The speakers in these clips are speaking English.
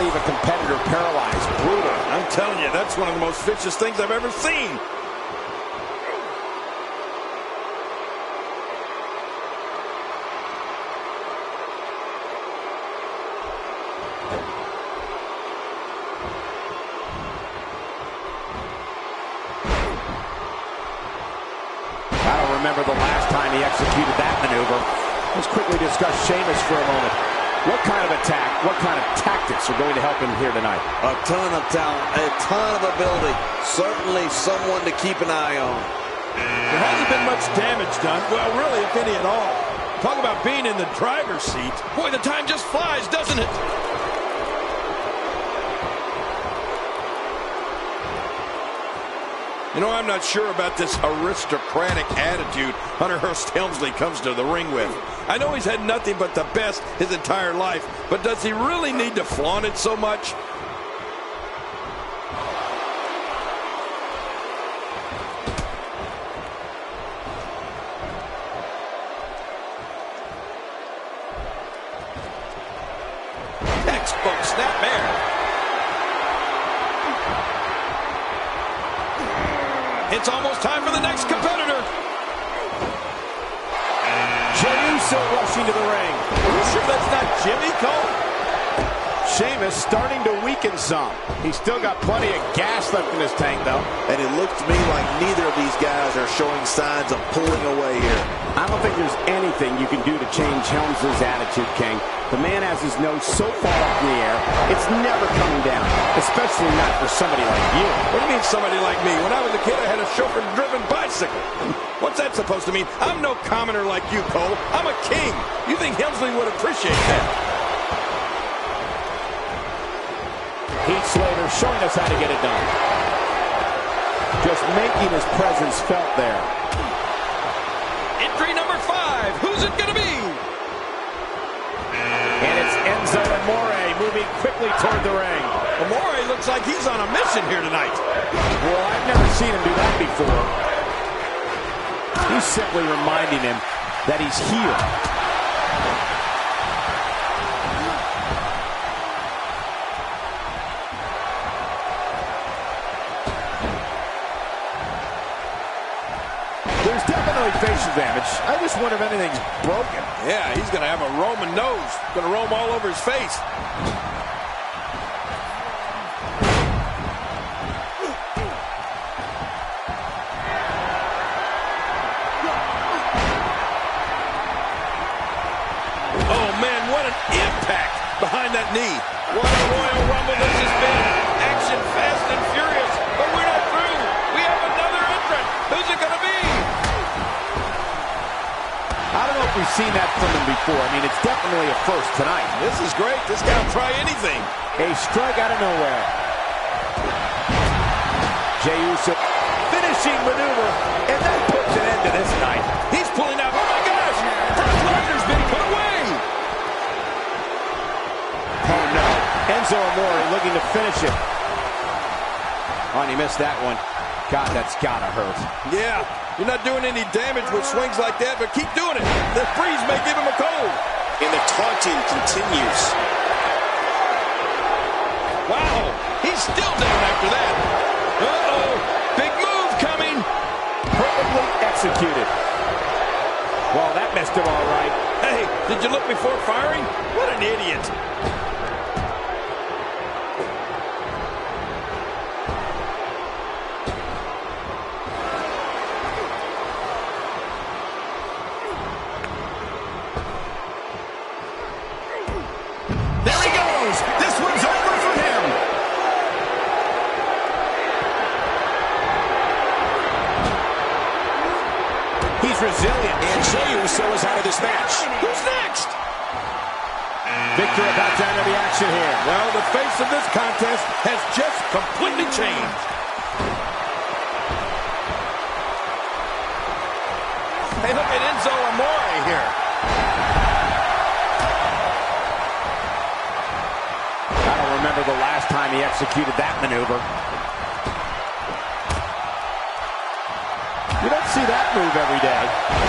leave a competitor paralyzed. Brutal. I'm telling you, that's one of the most vicious things I've ever seen. Remember the last time he executed that maneuver. Let's quickly discuss Sheamus for a moment. What kind of attack, what kind of tactics are going to help him here tonight? A ton of talent, a ton of ability. Certainly someone to keep an eye on. There hasn't been much damage done. Well, really, if any at all. Talk about being in the driver's seat. Boy, the time just flies, doesn't it? You know, I'm not sure about this aristocratic attitude Hunter Hearst Helmsley comes to the ring with. I know he's had nothing but the best his entire life, but does he really need to flaunt it so much? Textbook snapmare. It's almost time for the next competitor. Jey Uso rushing to the ring. Are you sure that's not Jimmy Cole? Sheamus starting to weaken some. He's still got plenty of gas left in his tank, though. And it looks to me like neither of these guys are showing signs of pulling away here. I don't think there's anything you can do to change Helmsley's attitude, King. The man has his nose so far up in the air, it's never coming down, especially not for somebody like you. What do you mean somebody like me? When I was a kid, I had a chauffeur-driven bicycle. What's that supposed to mean? I'm no commoner like you, Cole. I'm a king. You think Helmsley would appreciate that? Heath Slater showing us how to get it done. Just making his presence felt there. Entry number 5. Who's it going to be? And it's Enzo Amore moving quickly toward the ring. Amore looks like he's on a mission here tonight. Well, I've never seen him do that before. He's simply reminding him that he's here. There's definitely facial damage. I just wonder if anything's broken. Yeah, he's going to have a Roman nose. Going to roam all over his face. Oh, man, what an impact behind that knee. What a Royal Rumble this has been. Action fast and furious. But we're not through. We have another entrant. Who's it going to be? I don't know if we've seen that from him before. I mean, it's definitely a first tonight. This is great. This guy will try anything. A strike out of nowhere. Jey Uso finishing maneuver, and that puts an end to this night. He's pulling out. Oh, my gosh. Brock Lesnar's been put away. Oh, no. Enzo Amore looking to finish it. Oh, and he missed that one. God, that's gotta hurt. Yeah, you're not doing any damage with swings like that, but keep doing it. The freeze may give him a cold. And the taunting continues. Wow, he's still down after that. Uh-oh, big move coming. Perfectly executed. Well, that missed him all right. Hey, did you look before firing? What an idiot. Resilient. And Jey Uso is out of this match. Who's next? Victor about to enter the action here. Well, the face of this contest has just completely changed. Hey, look at Enzo Amore here. I don't remember the last time he executed that maneuver. You don't see that move every day.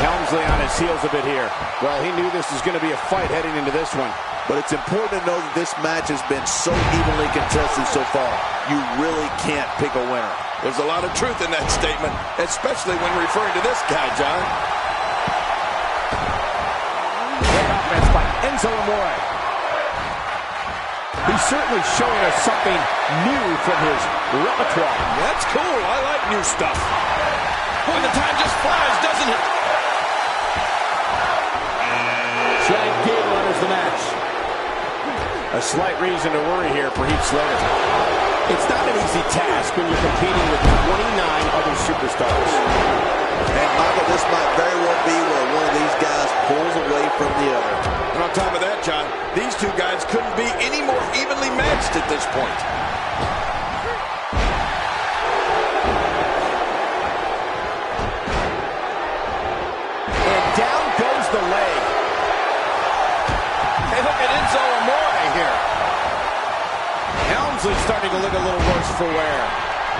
Helmsley on his heels a bit here. Well, he knew this was going to be a fight heading into this one. But it's important to know that this match has been so evenly contested so far. You really can't pick a winner. There's a lot of truth in that statement, especially when referring to this guy, John. Great offense by Enzo Amore. He's certainly showing us something new from his repertoire. That's cool. I like new stuff. Boy, the time just flies, doesn't it? Chad Gable enters the match. A slight reason to worry here for Heath Slater. It's not an easy task when you're competing with 29 other superstars. And Michael, this might very well be where one of these guys pulls away from the other. And on top of that, John, these two guys couldn't be any more evenly matched at this point. And down goes the leg. Hey, look at Enzo Amore here. Helmsley's starting to look a little worse for wear.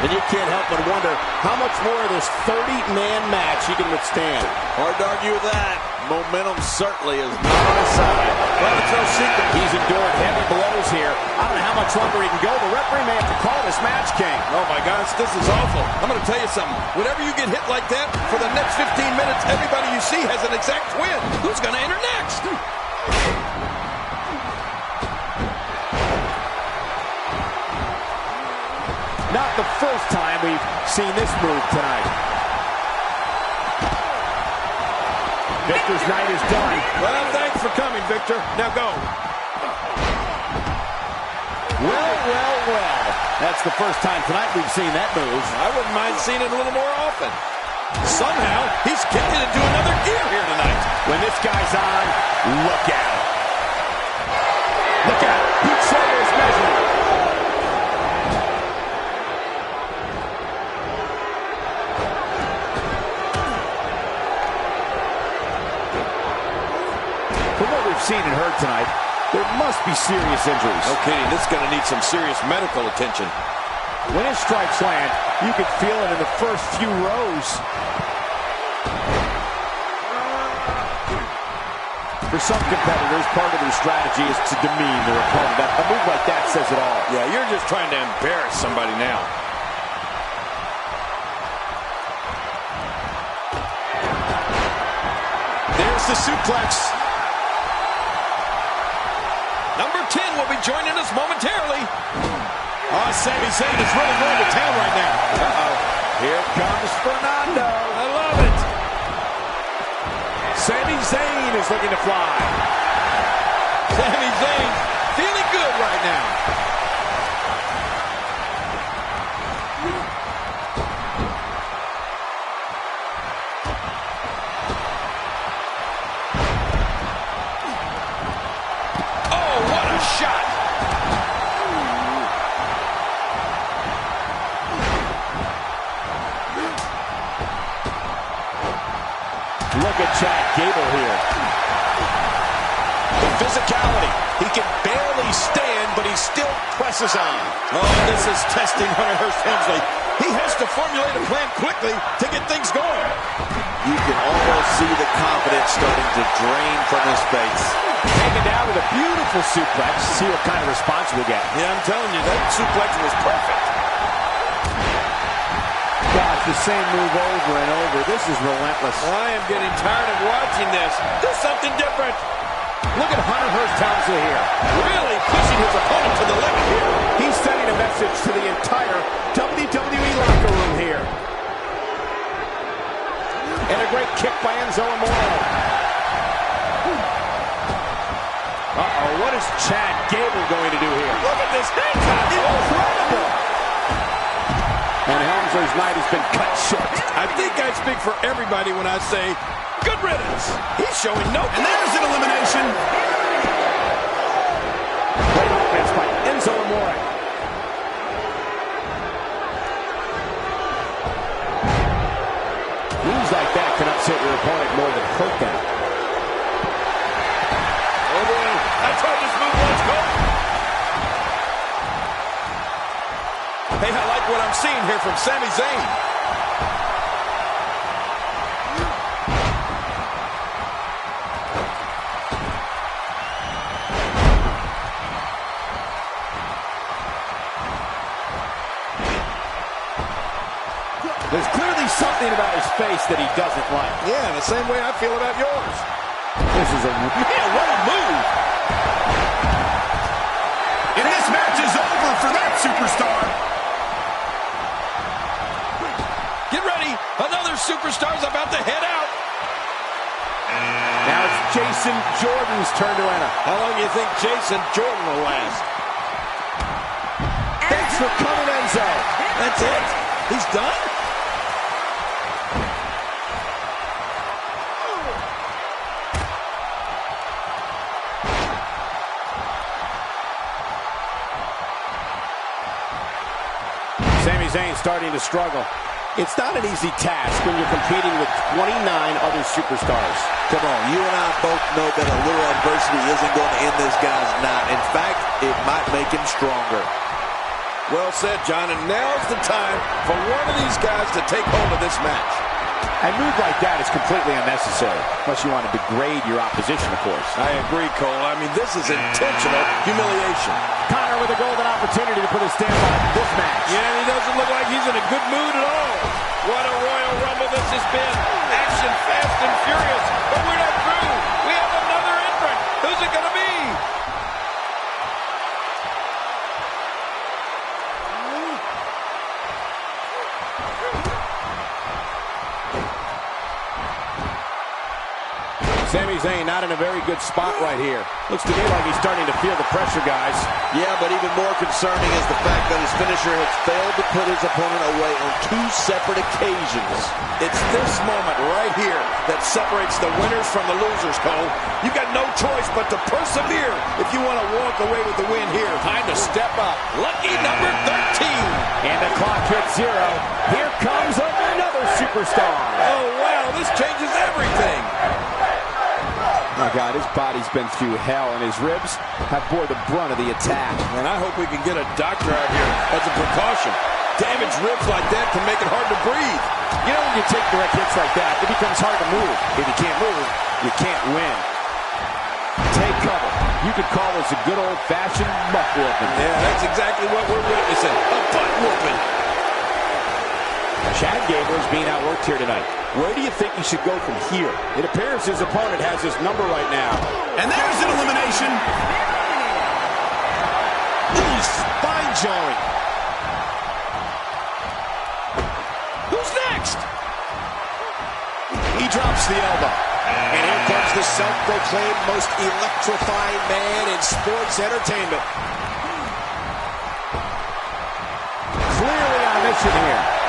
And you can't help but wonder how much more of this 30-man match he can withstand. Hard to argue with that. Momentum certainly is not on his side. Well, it's no secret he's endured heavy blows here. I don't know how much longer he can go. The referee may have to call this match, King. Oh, my gosh, this is awful. I'm going to tell you something. Whenever you get hit like that, for the next 15 minutes, everybody you see has an exact win. Who's going to enter next? Not the first time we've seen this move tonight. Victor's night is done. Well, thanks for coming, Victor. Now go. Well, well, well. That's the first time tonight we've seen that move. I wouldn't mind seeing it a little more often. Somehow, he's kicked it into another gear here tonight. When this guy's on, look out. Look out. Pete Slater is measuring. From what we've seen and heard tonight, there must be serious injuries. No kidding, this is going to need some serious medical attention. When his strikes land, you can feel it in the first few rows. For some competitors, part of their strategy is to demean their opponent. A move like that says it all. Yeah, you're just trying to embarrass somebody now. There's the suplex. Number 10 will be joining us momentarily. Oh, Sami Zayn is really going to town right now. Uh-oh. Here comes Fernando. I love it. Sami Zayn is looking to fly. Sami Zayn feeling good right now. Oh, what a shot. Look at Chad Gable here. The physicality. He can barely stand, but he still presses on. Oh, this is testing Hunter Hearst Helmsley. He has to formulate a plan quickly to get things going. You can almost see the confidence starting to drain from his face. Taken down with a beautiful suplex. See what kind of response we get. Yeah, I'm telling you, that suplex was perfect. Gosh, the same move over and over. This is relentless. I am getting tired of watching this. Do something different. Look at Hunter Hearst Helmsley here. Really pushing his opponent to the limit here. He's sending a message to the entire WWE locker room here. And a great kick by Enzo Amore. Uh-oh, what is Chad Gable going to do here? Look at this head top. Incredible! And Helmsley's night has been cut short. I think I speak for everybody when I say, good riddance. He's showing no... And there's an elimination. Great offense by Enzo Amore. Moves like that can upset your opponent more than hurt them. Oh, boy. I tried this move once, go. Hey, I like what I'm seeing here from Sami Zayn. There's clearly something about his face that he doesn't like. Yeah, the same way I feel about yours. This is a... Man, what a move! And this match is over for that superstar. Get ready. Another superstar's about to head out. Now it's Jason Jordan's turn to enter. How long do you think Jason Jordan will last? Thanks for coming, Enzo. That's it? He's done? Sami Zayn starting to struggle. It's not an easy task when you're competing with 29 other superstars. Come on, you and I both know that a little adversity isn't going to end this guy's knot. In fact, it might make him stronger. Well said, John, and now's the time for one of these guys to take hold of this match. A move like that is completely unnecessary, unless you want to degrade your opposition, of course. I agree, Cole. I mean, this is intentional humiliation. Connor with a golden opportunity to put a stamp on this match. Yeah, he doesn't look like he's in a good mood at all. What a Royal Rumble this has been. Action fast and furious, but we're not through. We have another entrant. Who's it going to be? Sami Zayn not in a very good spot right here. Looks to me like he's starting to feel the pressure, guys. Yeah, but even more concerning is the fact that his finisher has failed to put his opponent away on 2 separate occasions. It's this moment right here that separates the winners from the losers, Cole. You've got no choice but to persevere if you want to walk away with the win here. Time to step up. Lucky number 13. And the clock hits 0. Here comes another superstar. Oh, wow, this changes everything. Oh, God, his body's been through hell, and his ribs have bore the brunt of the attack. And I hope we can get a doctor out here as a precaution. Damaged ribs like that can make it hard to breathe. You know, when you take direct hits like that, it becomes hard to move. If you can't move, you can't win. Take cover. You could call this a good old-fashioned butt whooping. Yeah, that's exactly what we're witnessing. A butt whooping. Chad Gable is being outworked here tonight. Where do you think he should go from here? It appears his opponent has his number right now. And there's an elimination. Ooh, spine-jarring. Who's next? He drops the elbow. And here comes the self-proclaimed most electrifying man in sports entertainment. Clearly on mission here.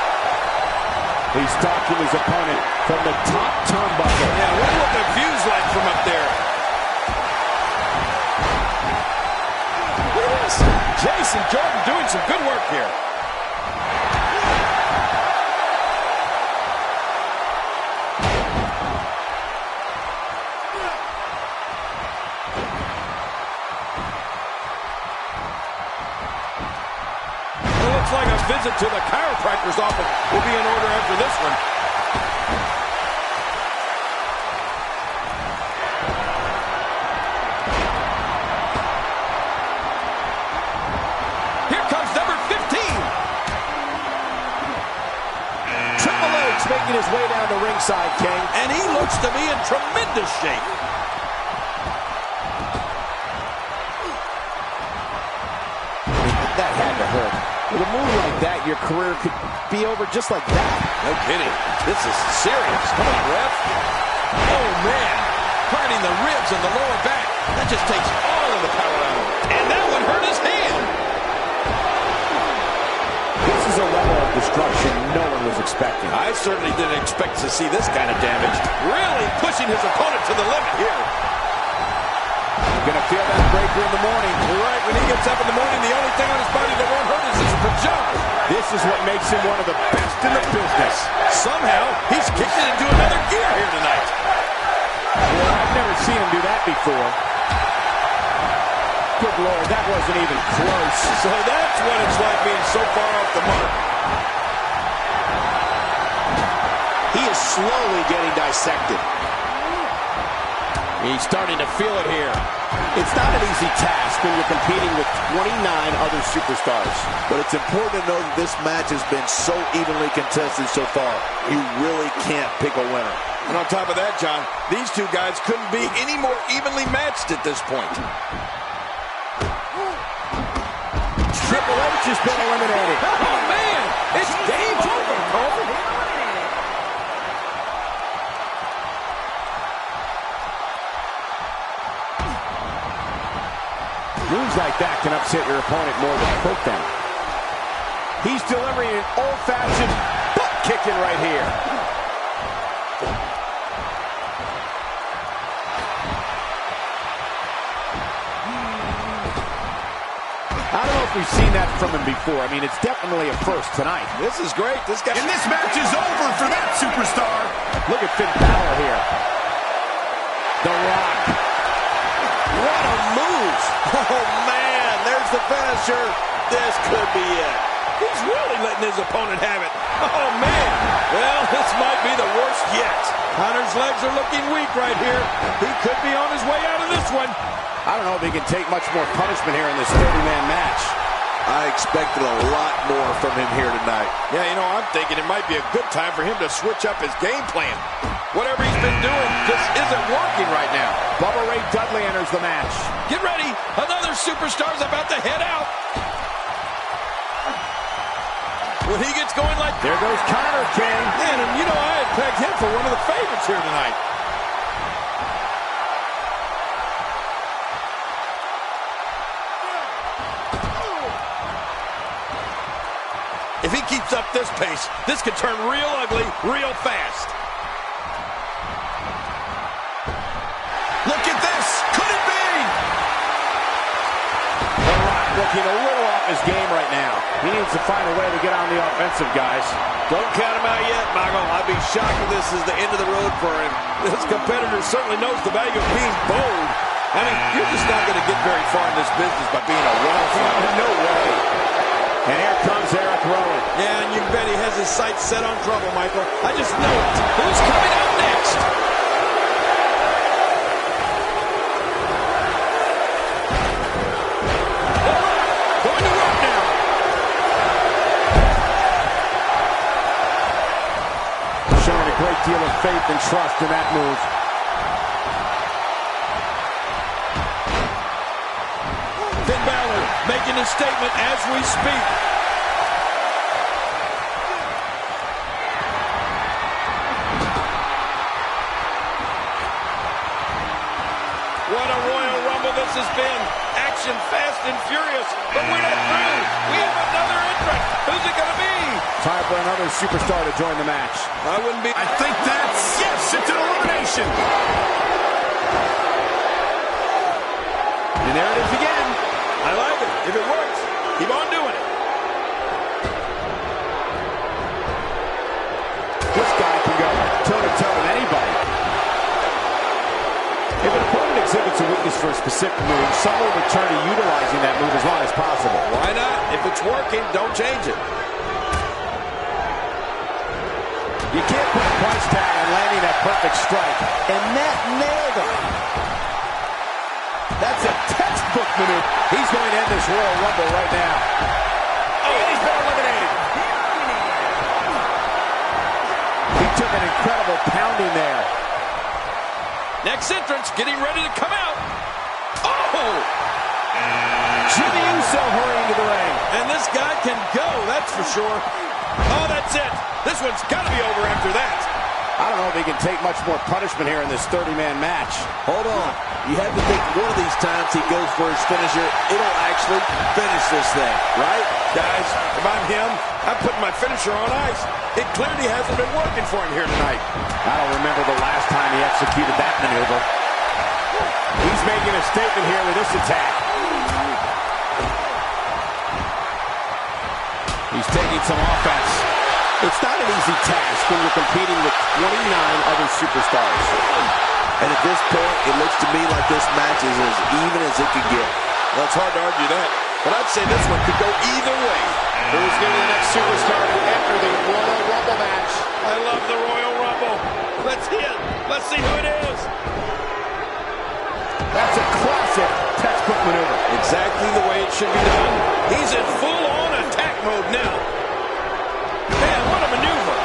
He's stalking his opponent from the top turnbuckle. Yeah, wonder what the view's like from up there. Look at this. Jason Jordan doing some good work here. Looks like a visit to the chiropractor's office will be in order after this one. Here comes number 15. Triple H making his way down to ringside, King. And he looks to be in tremendous shape. That had to hurt. With a move like that, your career could be over just like that. No kidding. This is serious. Come on, ref. Oh, man. Hurting the ribs and the lower back. That just takes all of the power out of him. And that one hurt his hand. This is a level of destruction no one was expecting. I certainly didn't expect to see this kind of damage. Really pushing his opponent to the limit here. Gonna feel that breaker in the morning. You're right. When he gets up in the morning, the only thing on his body that won't hurt is his pajamas. This is what makes him one of the best in the business. Somehow, he's kicked it into another gear here tonight. Well, I've never seen him do that before. Good Lord, that wasn't even close. So that's what it's like being so far off the mark. He is slowly getting dissected. He's starting to feel it here. It's not an easy task when you're competing with 29 other superstars. But it's important to know that this match has been so evenly contested so far. You really can't pick a winner. And on top of that, John, these two guys couldn't be any more evenly matched at this point. Triple H has been eliminated. Oh, man! It's game over, Cole! Moves like that can upset your opponent more than hurt them. He's delivering an old-fashioned butt kicking right here. I don't know if we've seen that from him before. I mean, it's definitely a first tonight. This is great. This guy. And this match is over for that superstar. Look at Finn Balor here. The Rock. What a move! Oh, man, there's the finisher. This could be it. He's really letting his opponent have it. Oh, man. Well, this might be the worst yet. Hunter's legs are looking weak right here. He could be on his way out of this one. I don't know if he can take much more punishment here in this 30-man match. I expected a lot more from him here tonight. Yeah, you know, I'm thinking it might be a good time for him to switch up his game plan. Whatever he's been doing just isn't working right now. Bubba Ray Dudley enters the match. Get ready. Another superstar's about to head out. When he gets going like... There goes Connor, King. Man, and you know, I had pegged him for one of the favorites here tonight. If he keeps up this pace, this could turn real ugly real fast. Look at this. Could it be? The Rock looking a little off his game right now. He needs to find a way to get on the offensive, guys. Don't count him out yet, Michael. I'd be shocked if this is the end of the road for him. This competitor certainly knows the value of being bold. I mean, you're just not going to get very far in this business by being a wallflower. No way. And here comes Eric Rowan. Yeah, and you bet he has his sights set on trouble, Michael. I just know it. Who's coming out next? Going to work now. Showing a great deal of faith and trust in that move. Finn Balor making his statement as we speak. What a Royal Rumble this has been. Action fast and furious, but we're not through. We have another entrant. Who's it going to be? Time for another superstar to join the match. I wouldn't be... I think that's... Yes, it's an elimination. And there it is again. I like it. If it works, keep on doing it. This guy can go toe-to-toe with anybody. If an opponent exhibits a weakness for a specific move, some will return to utilizing that move as long as possible. Why not? If it's working, don't change it. You can't put a price tag on landing that perfect strike, and that nailed him. That's a textbook maneuver. He's going to end this Royal Rumble right now. Oh, and he's been eliminated. He took an incredible pounding there. Next entrance getting ready to come out. Oh! Jimmy Uso hurrying to the ring. And this guy can go, that's for sure. Oh, that's it. This one's got to be over after that. I don't know if he can take much more punishment here in this 30-man match. Hold on. You have to think one of these times he goes for his finisher, it'll actually finish this thing, right? Guys, if I'm him, I'm putting my finisher on ice. It clearly hasn't been working for him here tonight. I don't remember the last time he executed that maneuver. He's making a statement here with this attack. He's taking some offense. It's not an easy task when you're competing with 29 other superstars. And at this point, it looks to me like this match is as even as it could get. Well, it's hard to argue that. But I'd say this one could go either way. Who's going to be the next superstar to enter the Royal Rumble match? I love the Royal Rumble. Let's see it. Let's see who it is. That's a classic textbook maneuver. Exactly the way it should be done. He's in full-on attack mode now. Man, what a maneuver.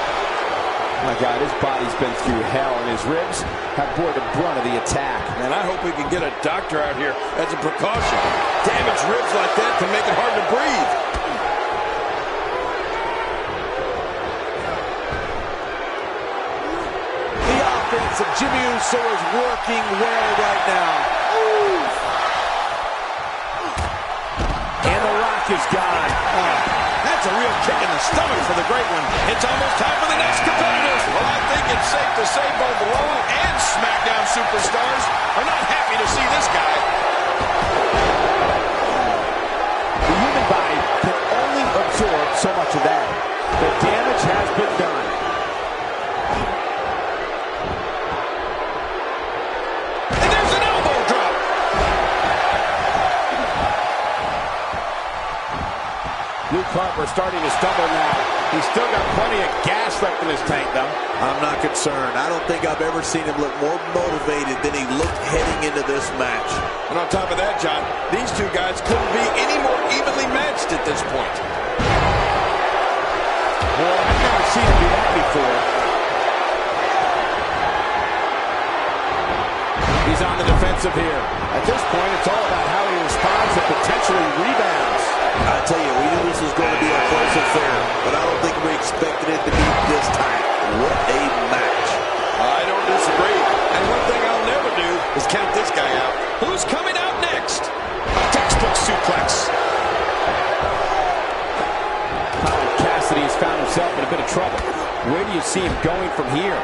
My God, his body's been through hell, and his ribs have bore the brunt of the attack. Man, I hope we can get a doctor out here as a precaution. Damaged ribs like that can make it hard to breathe. The offense of Jimmy Uso is working well right now. And The Rock is gone. That's a real kick in the stomach for the Great One. It's almost time for the next competitor. Well, I think it's safe to say both Raw and SmackDown superstars are not happy to see this guy. The human body can only absorb so much of that. The damage has been done. And there's an elbow drop. Luke Harper starting to stumble now. He's still got plenty of gas left in his tank, though. I'm not concerned. I don't think I've ever seen him look more motivated than he looked heading into this match. And on top of that, John, these two guys couldn't be any more evenly matched at this point. Well, I've never seen him do that before. He's on the defensive here. At this point, it's all about how he responds and potentially rebounds. I tell you, we knew this was going to be a close affair, but I don't think we expected it to be this tight. What a match. I don't disagree. And one thing I'll never do is count this guy out. Who's coming out next? A textbook suplex. Colin Cassidy has found himself in a bit of trouble. Where do you see him going from here?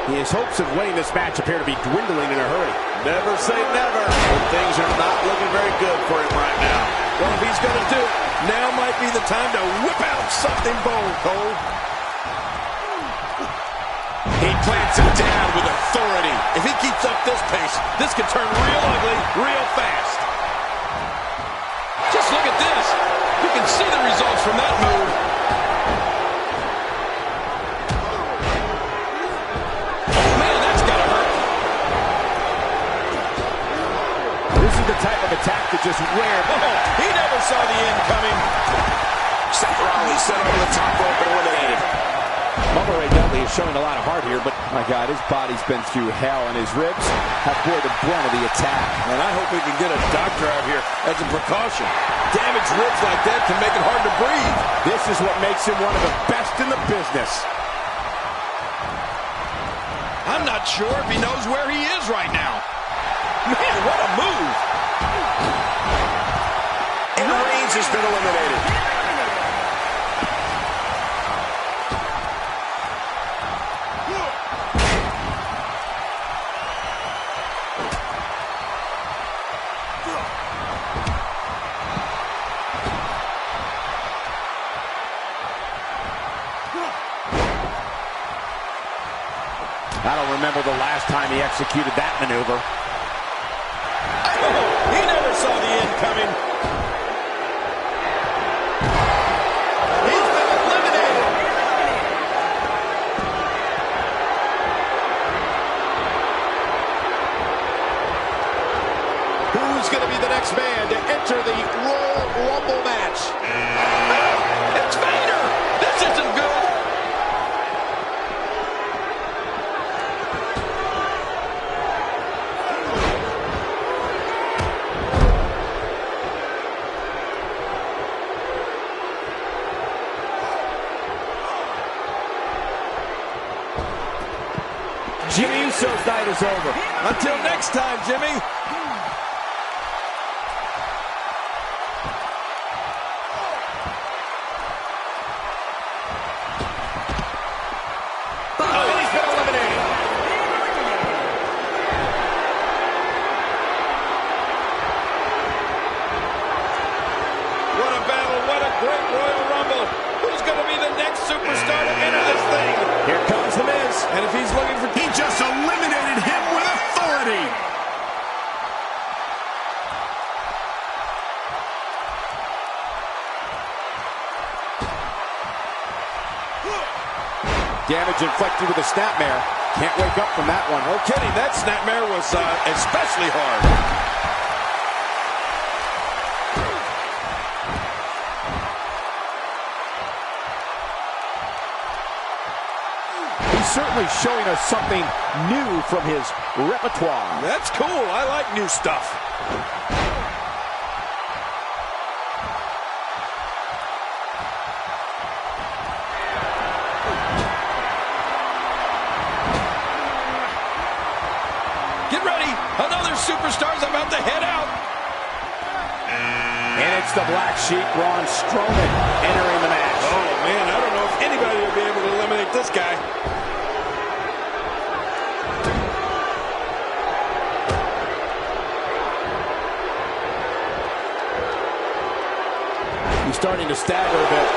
His hopes of winning this match appear to be dwindling in a hurry. Never say never, but things are not looking very good for him right now. Well, if he's going to do it, now might be the time to whip out something bold, Cole. He plants it down with authority. If he keeps up this pace, this could turn real ugly real fast. Just look at this. You can see the results from that move. Oh, man, that's got to hurt. This is the type of attack that just wears. Oh, he never saw the end coming. Seth Rollins set over the top rope and eliminated. Bubba Ray Dudley is showing a lot of heart here, but my God, his body's been through hell, and his ribs have bore the brunt of the attack. And I hope we can get a doctor out here as a precaution. Damaged ribs like that can make it hard to breathe. This is what makes him one of the best in the business. I'm not sure if he knows where he is right now. Man, what a move. And Reigns has been eliminated. I don't remember the last time he executed that maneuver. Oh, he never saw the end coming. He's been eliminated. Who's going to be the next man to enter the Royal Rumble match? It's Vader. This isn't good. Jimmy Uso's night is over. Until next time, Jimmy. Oh, and he's been eliminated. What a battle. What a great Royal Rumble. Who's going to be the next superstar to enter this thing? Here comes The Miz. And if he's looking for... He just eliminated him with authority. Damage inflicted with a snapmare. Can't wake up from that one. No kidding, that snapmare was especially hard. He's certainly showing us something new from his repertoire. That's cool. I like new stuff. Get ready. Another superstar's about to head out. And it's the Black Sheep, Braun Strowman, entering the match. Oh, man, I don't know if anybody will be able to eliminate this guy. He's starting to stagger a bit.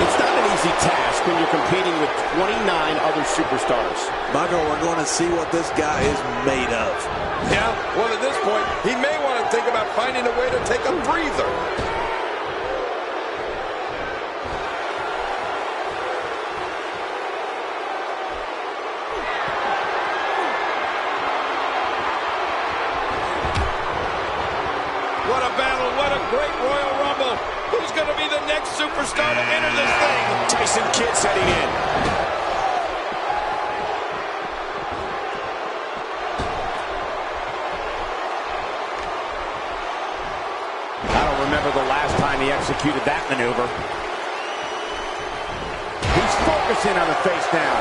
It's not an easy task when you're competing with 29 other superstars. Michael, we're going to see what this guy is made of. Yeah, well, at this point, he may want to think about finding a way to take a breather. What a battle, what a great Royal Rumble. Who's going to be the next superstar to enter this thing? Tyson Kidd's heading in. I don't remember the last time he executed that maneuver. He's focusing on the face now.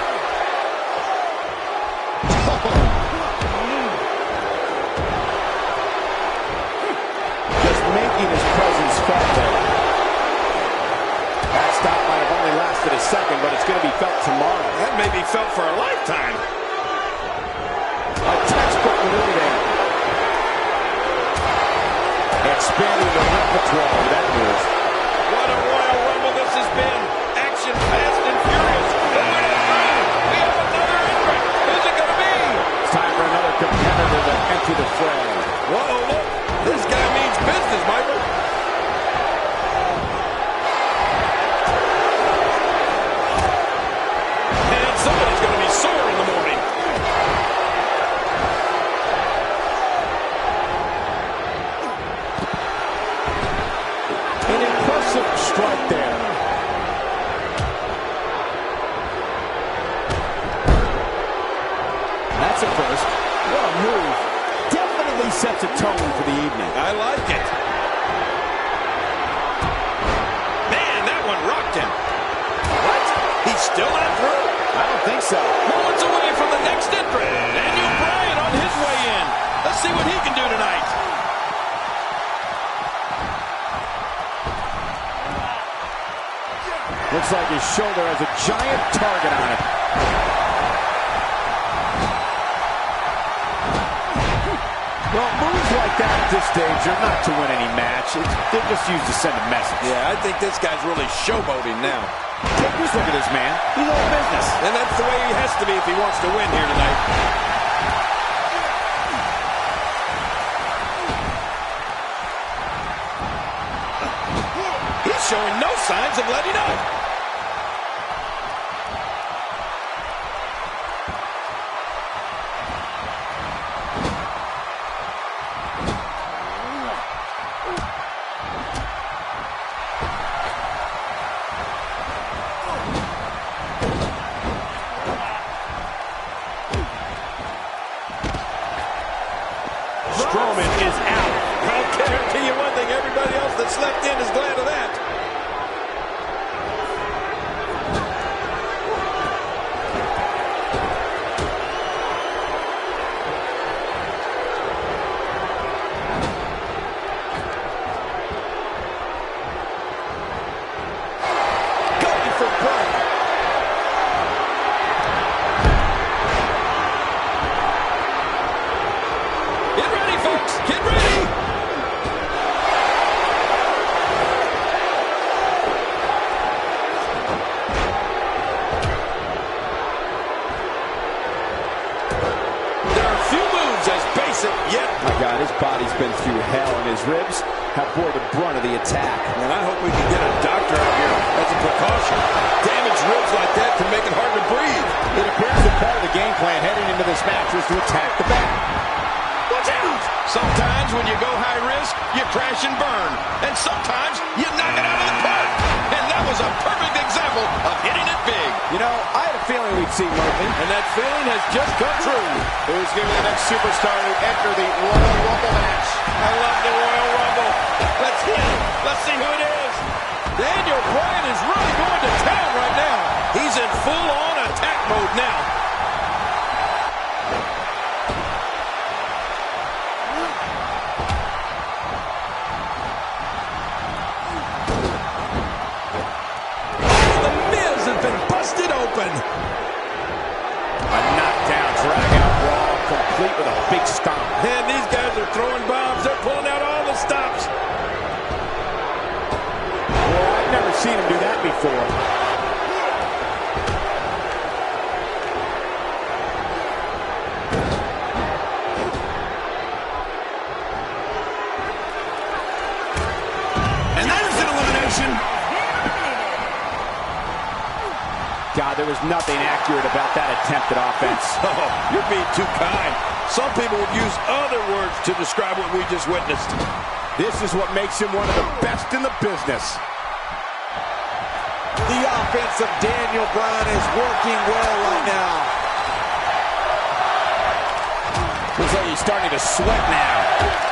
Just making his presence felt there. That stop might have only lasted a second, but it's going to be felt tomorrow. That may be felt for a lifetime. A textbook maneuver there. Expanding the repertoire with that move. What a Royal Rumble this has been. Action fast and furious. But we're not through. We have another entrant. Who's it going to be? It's time for another competitor to enter the fray. Whoa, look. This guy means business, Michael. And somebody's going to be sore in the morning. An impressive strike there. That's a first. What a move. Definitely sets a tone for the evening. I like it. Man, that one rocked him. What? He's still not through? I don't think so. Moments away from the next entrant. Daniel Bryan on his way in. Let's see what he can do tonight. Looks like his shoulder has a giant target on it. Well, moves like that at this stage are not to win any match. They're just used to send a message. Yeah, I think this guy's really showboating now. Take this look at this man. He's all business. And that's the way he has to be if he wants to win here tonight. He's showing no signs of letting up. Strowman is out. I'll guarantee you one thing, everybody else that slept in is glad of that. Going for broke. Get ready, folks. Get ready. There are few moves as basic yet. My God, his body's been through hell, and his ribs, have bore the brunt of the attack. And I hope we can get a doctor out here as a precaution. Damaged ribs like that can make it hard to breathe. It appears that part of the game plan heading into this match was to attack the back. Watch out! Sometimes when you go high risk, you crash and burn. And sometimes you knock it out of the park. And that was a perfect example of hitting it big. You know, I had a feeling we'd see Murphy. And that feeling has just come true. Who's going to be the next superstar to enter the Royal Rumble match? I love the Royal Rumble. Let's hit it. Let's see who it is. Daniel Bryan is really going to town right now. He's in full-on attack mode now. The Miz has been busted open. A knockdown, drag-out brawl, complete with a big stomp. And these guys are throwing bombs. They're pulling out all the stops. Well, I've never seen him do that before. And that is an elimination. God, there was nothing accurate about that attempted offense. Oh, you're being too kind. Some people would use other words to describe what we just witnessed. This is what makes him one of the best in the business. The offense of Daniel Bryan is working well right now. Looks like he's starting to sweat now.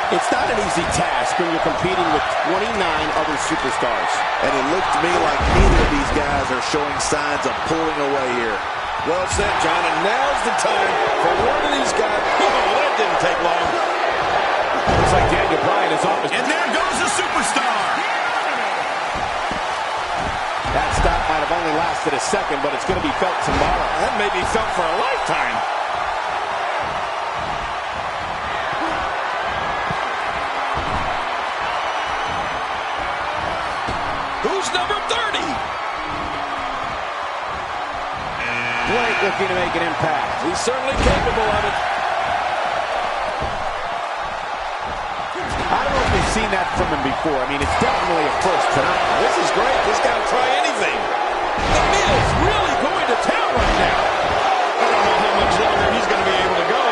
It's not an easy task when you're competing with 29 other superstars. And it looked to me like neither of these guys are showing signs of pulling away here. Well said, John, and now's the time for one of these guys. Oh, that didn't take long. Looks like Daniel Bryan is off his... And there goes the superstar. That stop might have only lasted a second, but it's going to be felt tomorrow. That may be felt for a lifetime. Who's number 30? Blake looking to make an impact. He's certainly capable of it. I don't know if we've seen that from him before. I mean, it's definitely a first tonight. This is great. This guy will try anything. The Miz really going to town right now. I don't know how much longer he's going to be able to go.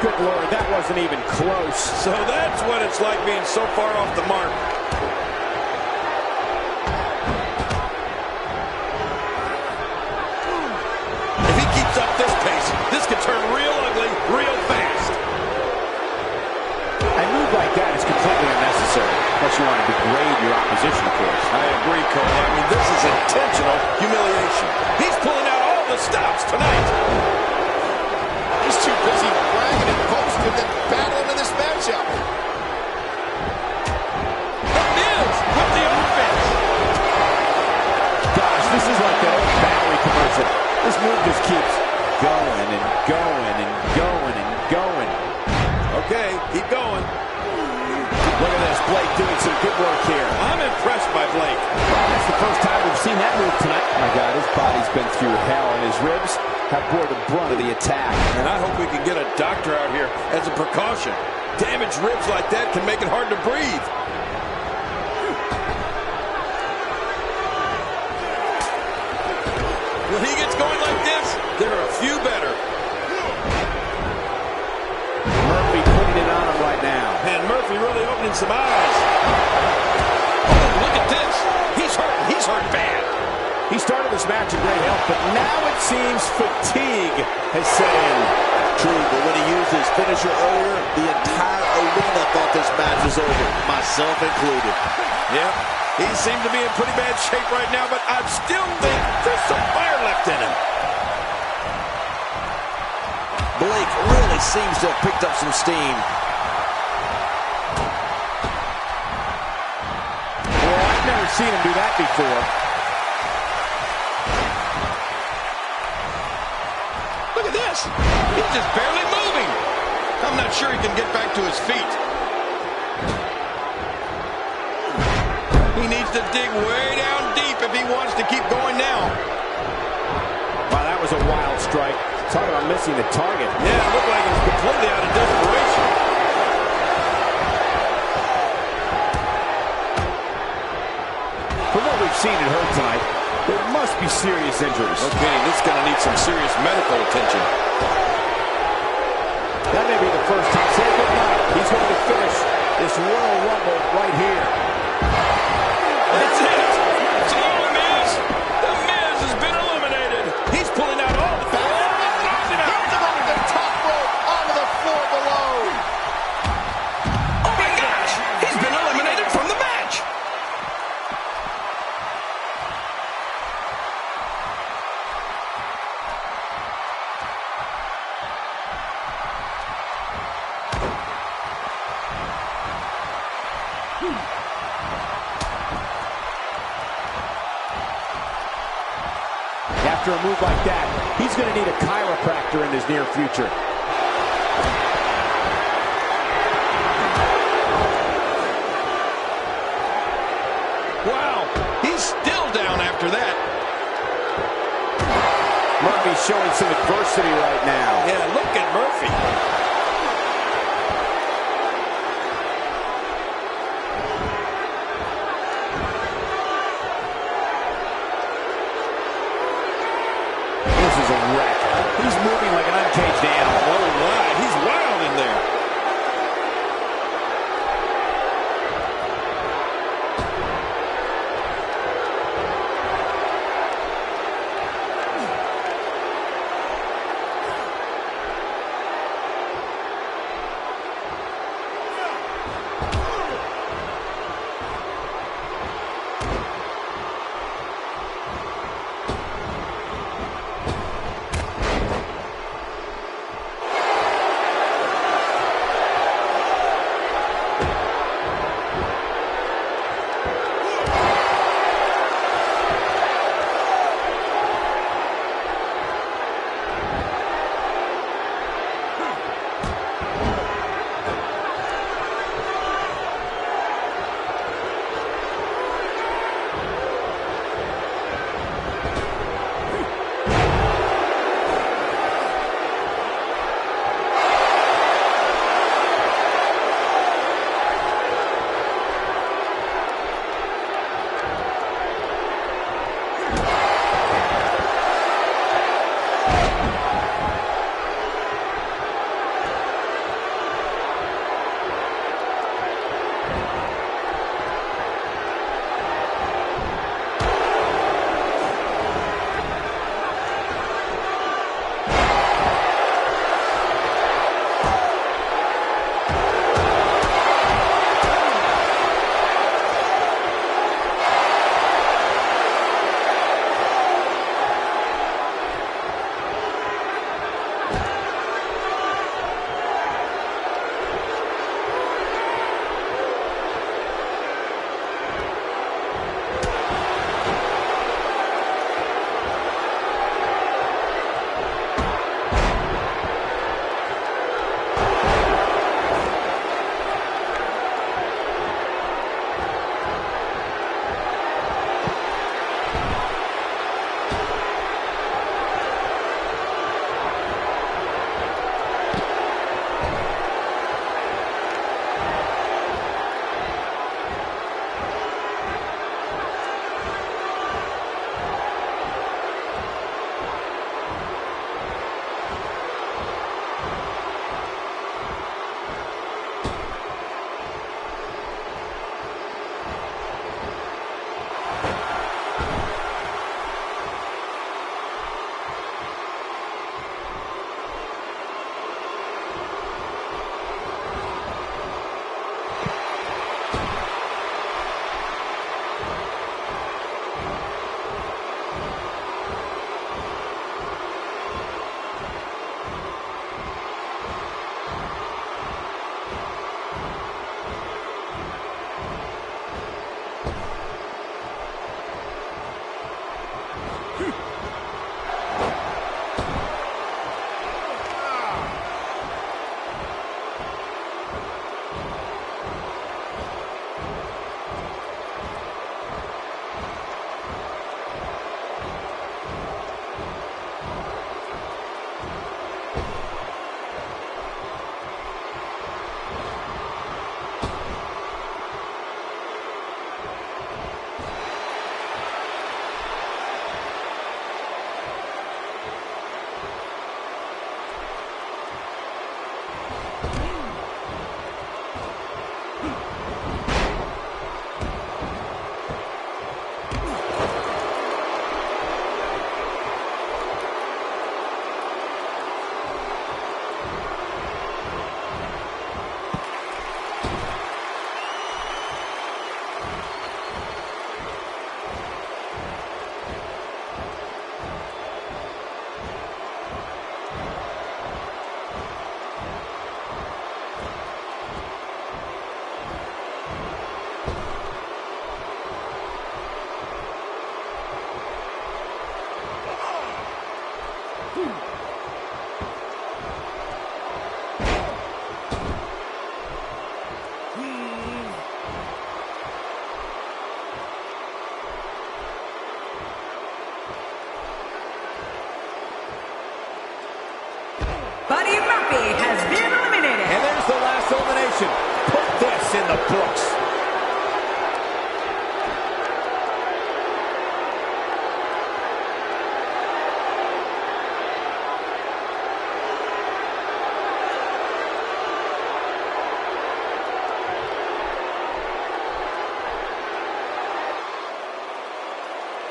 Good Lord, that wasn't even close. So that's what it's like being so far off the mark. If he keeps up this pace, this could turn real ugly real fast. A move like that is completely unnecessary, unless you want to degrade your opposition, of course. I agree, Cole. I mean, this is intentional humiliation. He's pulling out all the stops tonight. He's too busy bragging and boasting than battling in this matchup. The Miz with the offense. Gosh, this is like that old battery commercial. This move just keeps going and going and going and going. Okay, keep going. Look at this, Blake doing some good work here. I'm impressed by Blake. Well, that's the first time we've seen that move tonight. My God, his body's been through hell, and his ribs have bore the brunt of the attack. And I hope we can get a doctor out here as a precaution. Damaged ribs like that can make it hard to breathe. When he gets going like this, there are a few better. Murphy putting it on him right now. And Murphy really opening some eyes. Oh, look at this. He's hurt. He's hurt bad. He started this match in great health, but now it seems fatigue has set in. True, but when he used his finisher earlier, the entire arena thought this match was over, myself included. Yep. He seemed to be in pretty bad shape right now, but I still think there's some fire left in him. Blake really seems to have picked up some steam. Well, I've never seen him do that before. Look at this. He's just barely moving. I'm not sure he can get back to his feet. He needs to dig way down deep if he wants to keep going now. Wow, that was a wild strike. Talk about missing the target. Yeah, it looked like it was completely out of desperation. From what we've seen and heard tonight, there must be serious injuries. Okay, this is going to need some serious medical attention. That may be the first time. Say goodnight. He's going to finish this Royal Rumble right here. That's it. So, Miz, the Miz has been eliminated. He's pulling out all the fire. He's over the top rope onto the floor below. Oh my gosh! He's been eliminated from the match. After a move like that, he's going to need a chiropractor in his near future. Wow, he's still down after that. Murphy's showing some adversity right now. Yeah, look at Murphy. This is a wreck. He's moving like an uncaged animal. Oh, my. He's wild in there. Buddy Murphy has been eliminated. And there's the last elimination. Put this in the books.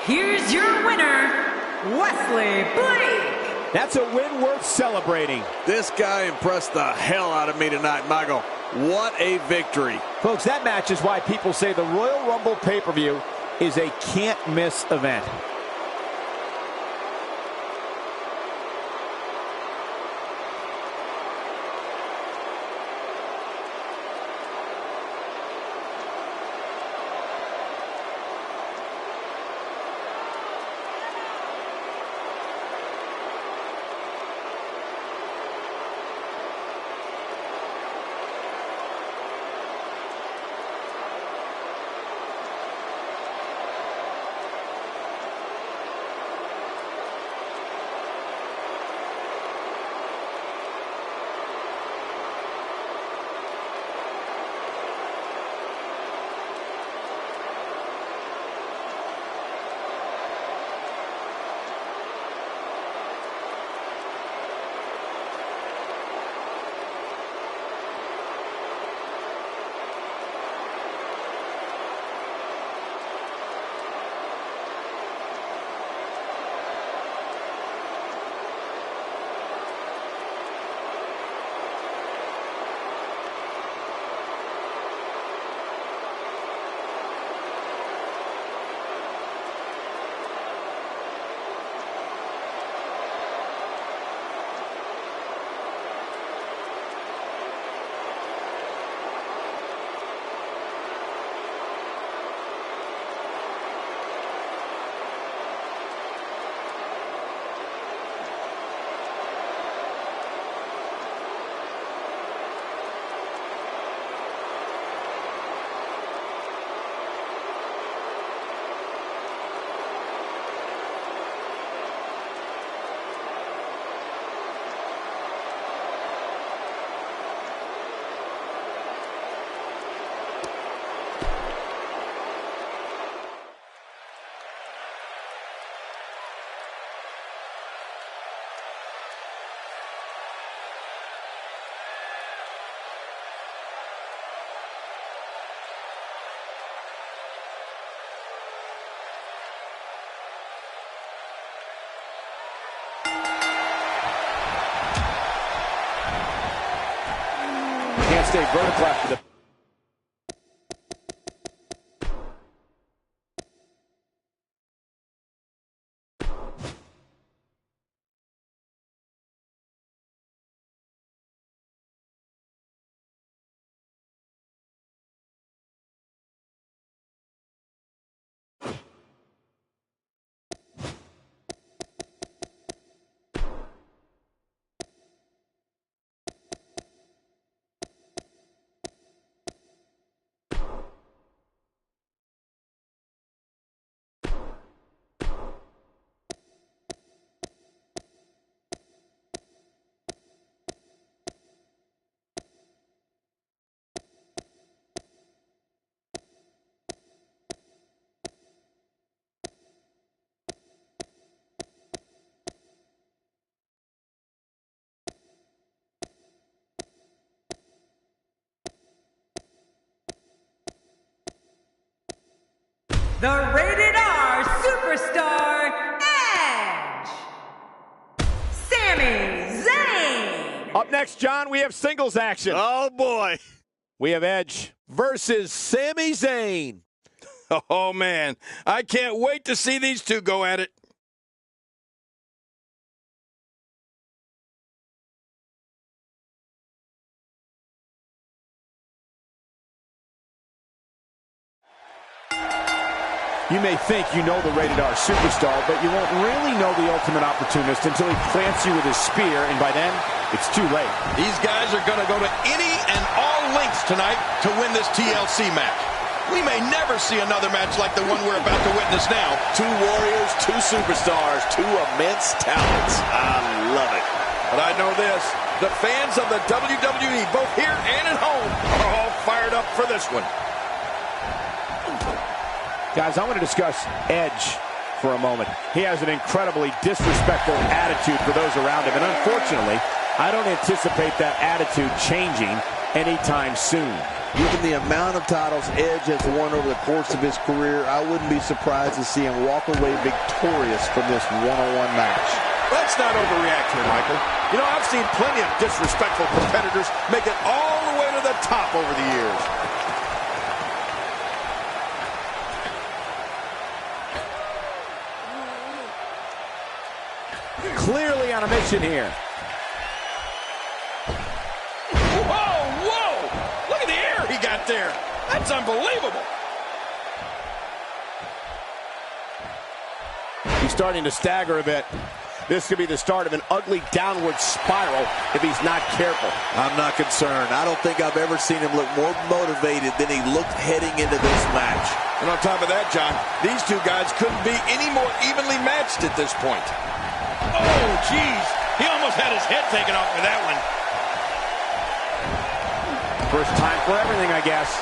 Here's your winner, Wesley Blake. That's a win worth celebrating. This guy impressed the hell out of me tonight, Michael. What a victory. Folks, that match is why people say the Royal Rumble pay-per-view is a can't-miss event. Can't stay vertical after the... The Rated R Superstar Edge, Sami Zayn. Up next, John, we have singles action. Oh, boy. We have Edge versus Sami Zayn. Oh, man. I can't wait to see these two go at it. You may think you know the Rated R Superstar, but you won't really know the Ultimate Opportunist until he plants you with his spear, and by then, it's too late. These guys are going to go to any and all lengths tonight to win this TLC match. We may never see another match like the one we're about to witness now. Two warriors, two superstars, two immense talents. I love it. But I know this, the fans of the WWE, both here and at home, are all fired up for this one. Guys, I want to discuss Edge for a moment. He has an incredibly disrespectful attitude for those around him, and unfortunately, I don't anticipate that attitude changing anytime soon. Given the amount of titles Edge has won over the course of his career, I wouldn't be surprised to see him walk away victorious from this one-on-one match. Let's not overreact here, Michael. You know, I've seen plenty of disrespectful competitors make it all the way to the top over the years. Clearly on a mission here. Whoa, whoa! Look at the air he got there. That's unbelievable. He's starting to stagger a bit. This could be the start of an ugly downward spiral if he's not careful. I'm not concerned. I don't think I've ever seen him look more motivated than he looked heading into this match. And on top of that, John, these two guys couldn't be any more evenly matched at this point. Oh, jeez. He almost had his head taken off for that one. First time for everything, I guess.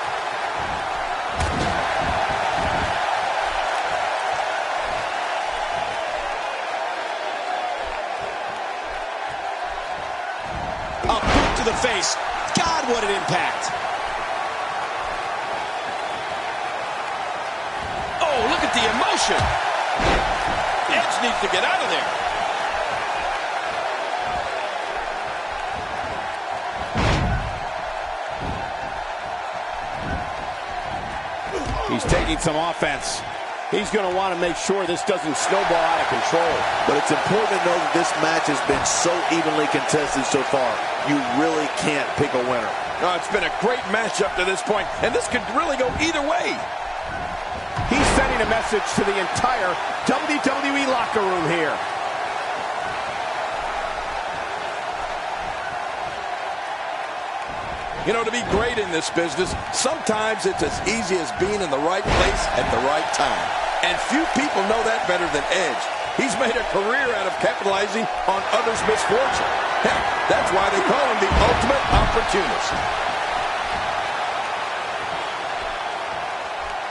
A boot to the face. God, what an impact. Oh, look at the emotion. Edge needs to get out of there. He's taking some offense. He's going to want to make sure this doesn't snowball out of control. But it's important to know that this match has been so evenly contested so far. You really can't pick a winner. Oh, it's been a great match up to this point, and this could really go either way. He's sending a message to the entire WWE locker room here. You know, to be great in this business, sometimes it's as easy as being in the right place at the right time. And few people know that better than Edge. He's made a career out of capitalizing on others' misfortune. Heck, that's why they call him the Ultimate Opportunist.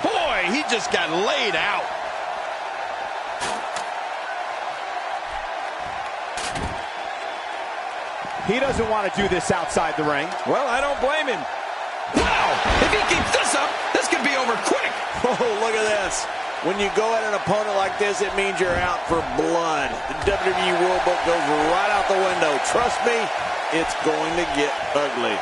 Boy, he just got laid out. He doesn't want to do this outside the ring. Well, I don't blame him. Wow, if he keeps this up, this could be over quick. Oh, look at this. When you go at an opponent like this, it means you're out for blood. The WWE World Book goes right out the window. Trust me, it's going to get ugly.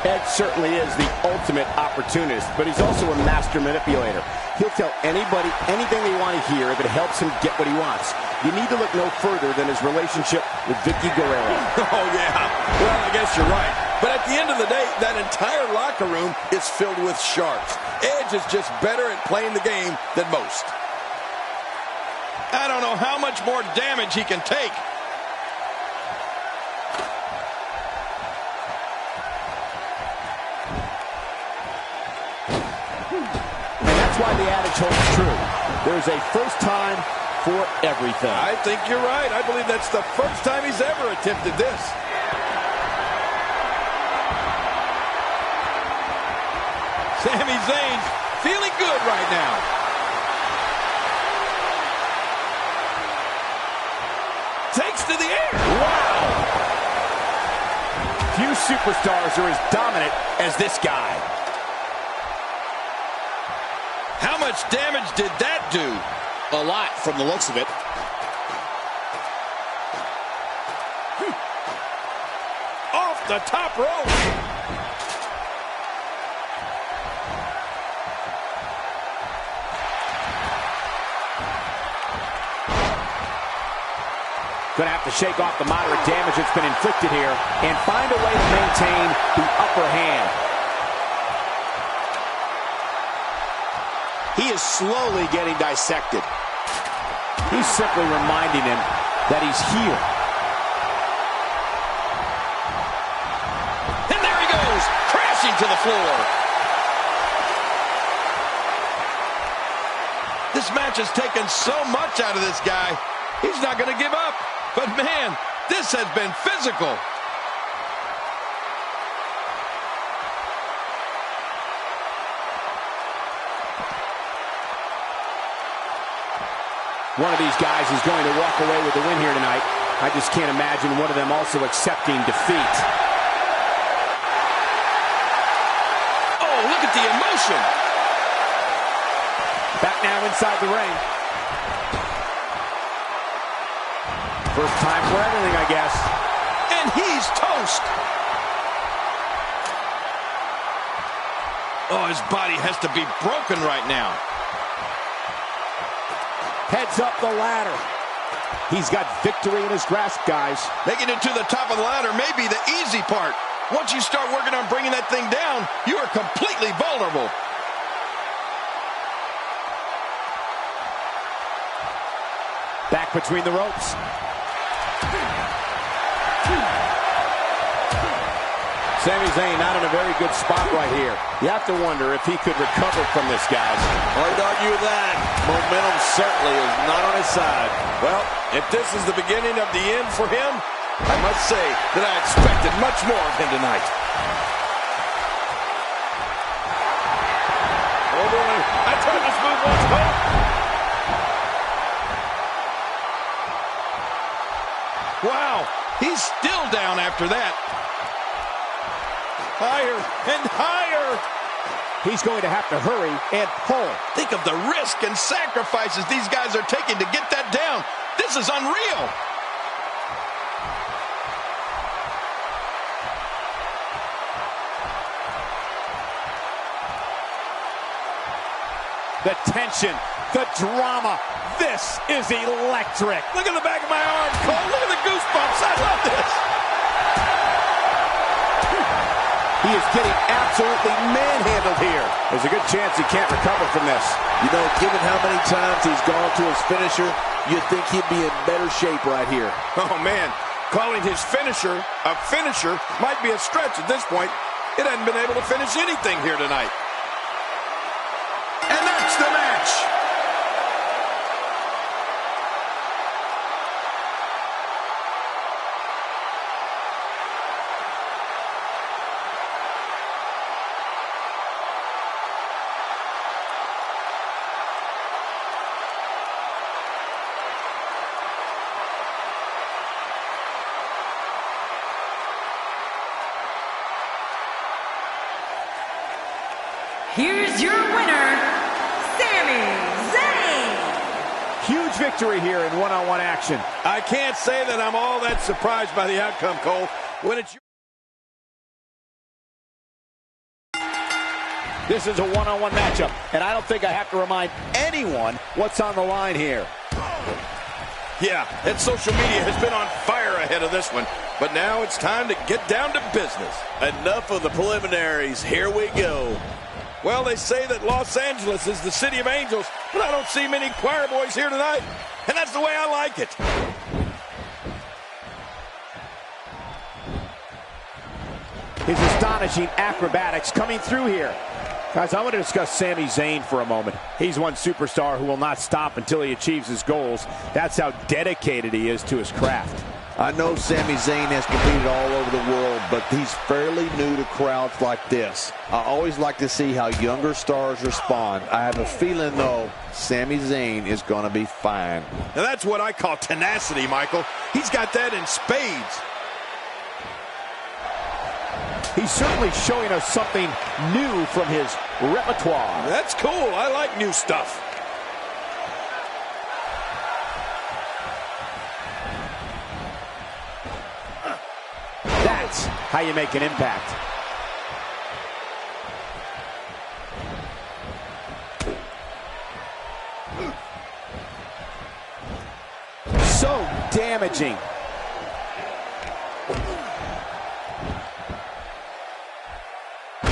Edge certainly is the ultimate opportunist, but he's also a master manipulator. He'll tell anybody anything they want to hear if it helps him get what he wants. You need to look no further than his relationship with Vickie Guerrero. Oh, yeah. Well, I guess you're right. But at the end of the day, that entire locker room is filled with sharks. Edge is just better at playing the game than most. I don't know how much more damage he can take. And that's why the adage holds true. There's a first time for everything. I think you're right. I believe that's the first time he's ever attempted this. Sami Zayn's feeling good right now. Takes to the air. Wow! Few superstars are as dominant as this guy. How much damage did that do? A lot from the looks of it. Off the top rope. Going to have to shake off the moderate damage that's been inflicted here and find a way to maintain the upper hand. He is slowly getting dissected. He's simply reminding him that he's here. And there he goes, crashing to the floor. This match has taken so much out of this guy. He's not going to give up. But man, this has been physical. One of these guys is going to walk away with the win here tonight. I just can't imagine one of them also accepting defeat. Oh, look at the emotion. Back now inside the ring. First time for everything, I guess. And he's toast. Oh, his body has to be broken right now. Heads up the ladder. He's got victory in his grasp, guys. Making it to the top of the ladder may be the easy part. Once you start working on bringing that thing down, you are completely vulnerable. Back between the ropes. Sami Zayn not in a very good spot right here. You have to wonder if he could recover from this, guys. Hard to argue with that. Momentum certainly is not on his side. Well, if this is the beginning of the end for him, I must say that I expected much more of him tonight. Oh boy, I tried this move once, Cole. Wow, he's still down after that. Higher and higher. He's going to have to hurry and pull. Think of the risk and sacrifices these guys are taking to get that down. This is unreal. The tension, the drama. This is electric. Look at the back of my arm, Cole. Look at the goosebumps. I love this. He is getting absolutely manhandled here. There's a good chance he can't recover from this. You know, given how many times he's gone to his finisher, you'd think he'd be in better shape right here. Oh, man. Calling his finisher a finisher might be a stretch at this point. It hasn't been able to finish anything here tonight. And that's the match. Here's your winner, Sami Zayn. Huge victory here in one-on-one action. I can't say that I'm all that surprised by the outcome, Cole. When it's This is a one-on-one matchup, and I don't think I have to remind anyone what's on the line here. Yeah, and social media has been on fire ahead of this one. But now it's time to get down to business. Enough of the preliminaries. Here we go. Well, they say that Los Angeles is the city of angels, but I don't see many choir boys here tonight. And that's the way I like it. His astonishing acrobatics coming through here. Guys, I want to discuss Sami Zayn for a moment. He's one superstar who will not stop until he achieves his goals. That's how dedicated he is to his craft. I know Sami Zayn has competed all over the world, but he's fairly new to crowds like this. I always like to see how younger stars respond. I have a feeling, though, Sami Zayn is going to be fine. Now that's what I call tenacity, Michael. He's got that in spades. He's certainly showing us something new from his repertoire. That's cool. I like new stuff. That's how you make an impact. So damaging.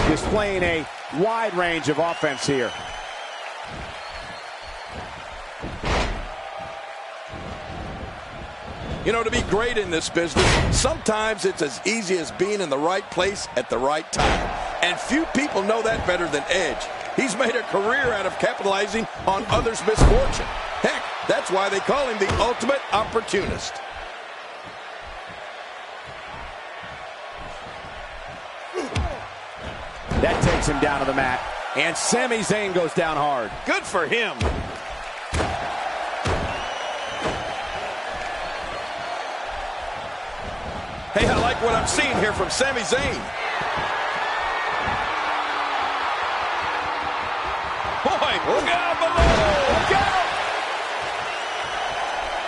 Displaying a wide range of offense here. You know, to be great in this business, sometimes it's as easy as being in the right place at the right time. And few people know that better than Edge. He's made a career out of capitalizing on others' misfortune. Heck, that's why they call him the ultimate opportunist. That takes him down to the mat. And Sami Zayn goes down hard. Good for him. Hey, I like what I'm seeing here from Sami Zayn. Boy, look out below! Look out!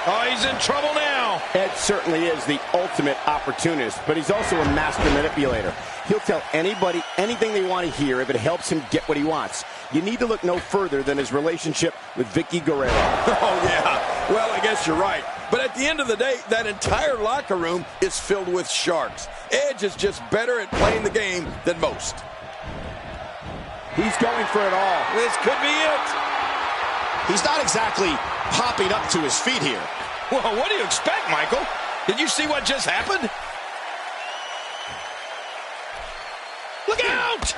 Oh, he's in trouble now. Ed certainly is the ultimate opportunist, but he's also a master manipulator. He'll tell anybody anything they want to hear if it helps him get what he wants. You need to look no further than his relationship with Vicky Guerrero. Oh, yeah. Well, I guess you're right. But at the end of the day, that entire locker room is filled with sharks. Edge is just better at playing the game than most. He's going for it all. This could be it. He's not exactly popping up to his feet here. Well, what do you expect, Michael? Did you see what just happened? Look out!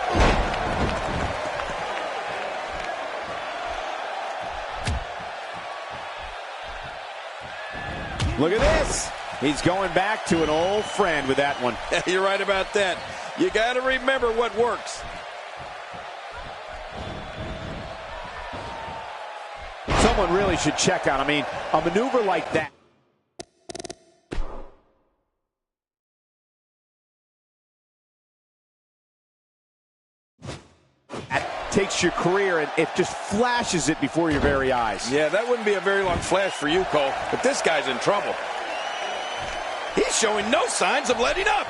Look at this. He's going back to an old friend with that one. You're right about that. You got to remember what works. Someone really should check on. I mean, a maneuver like that. Takes your career and it just flashes it before your very eyes. Yeah, that wouldn't be a very long flash for you, Cole, but this guy's in trouble. He's showing no signs of letting up.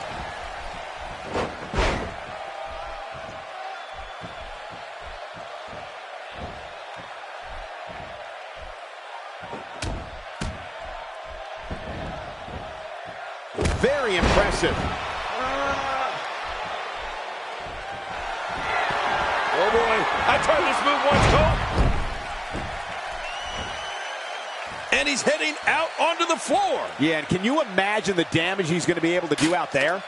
Very impressive. Oh, boy. I tried this move once, Cole. And he's heading out onto the floor. Yeah, and can you imagine the damage he's going to be able to do out there?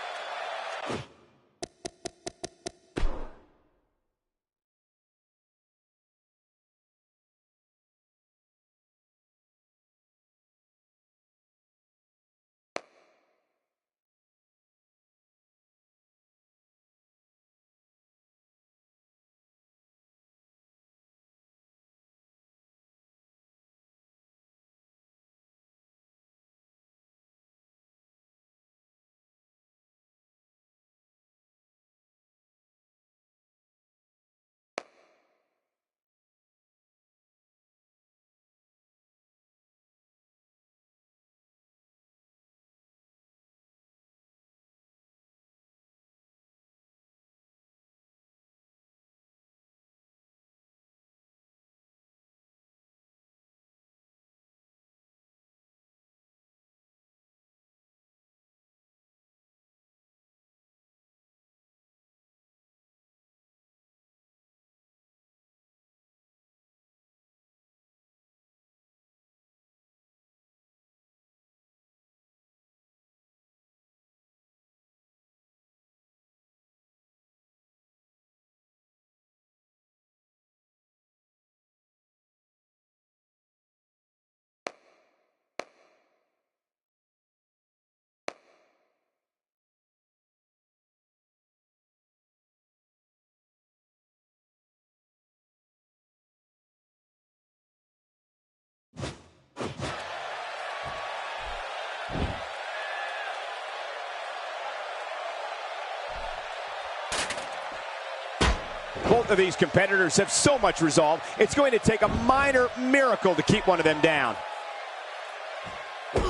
Both of these competitors have so much resolve, it's going to take a minor miracle to keep one of them down.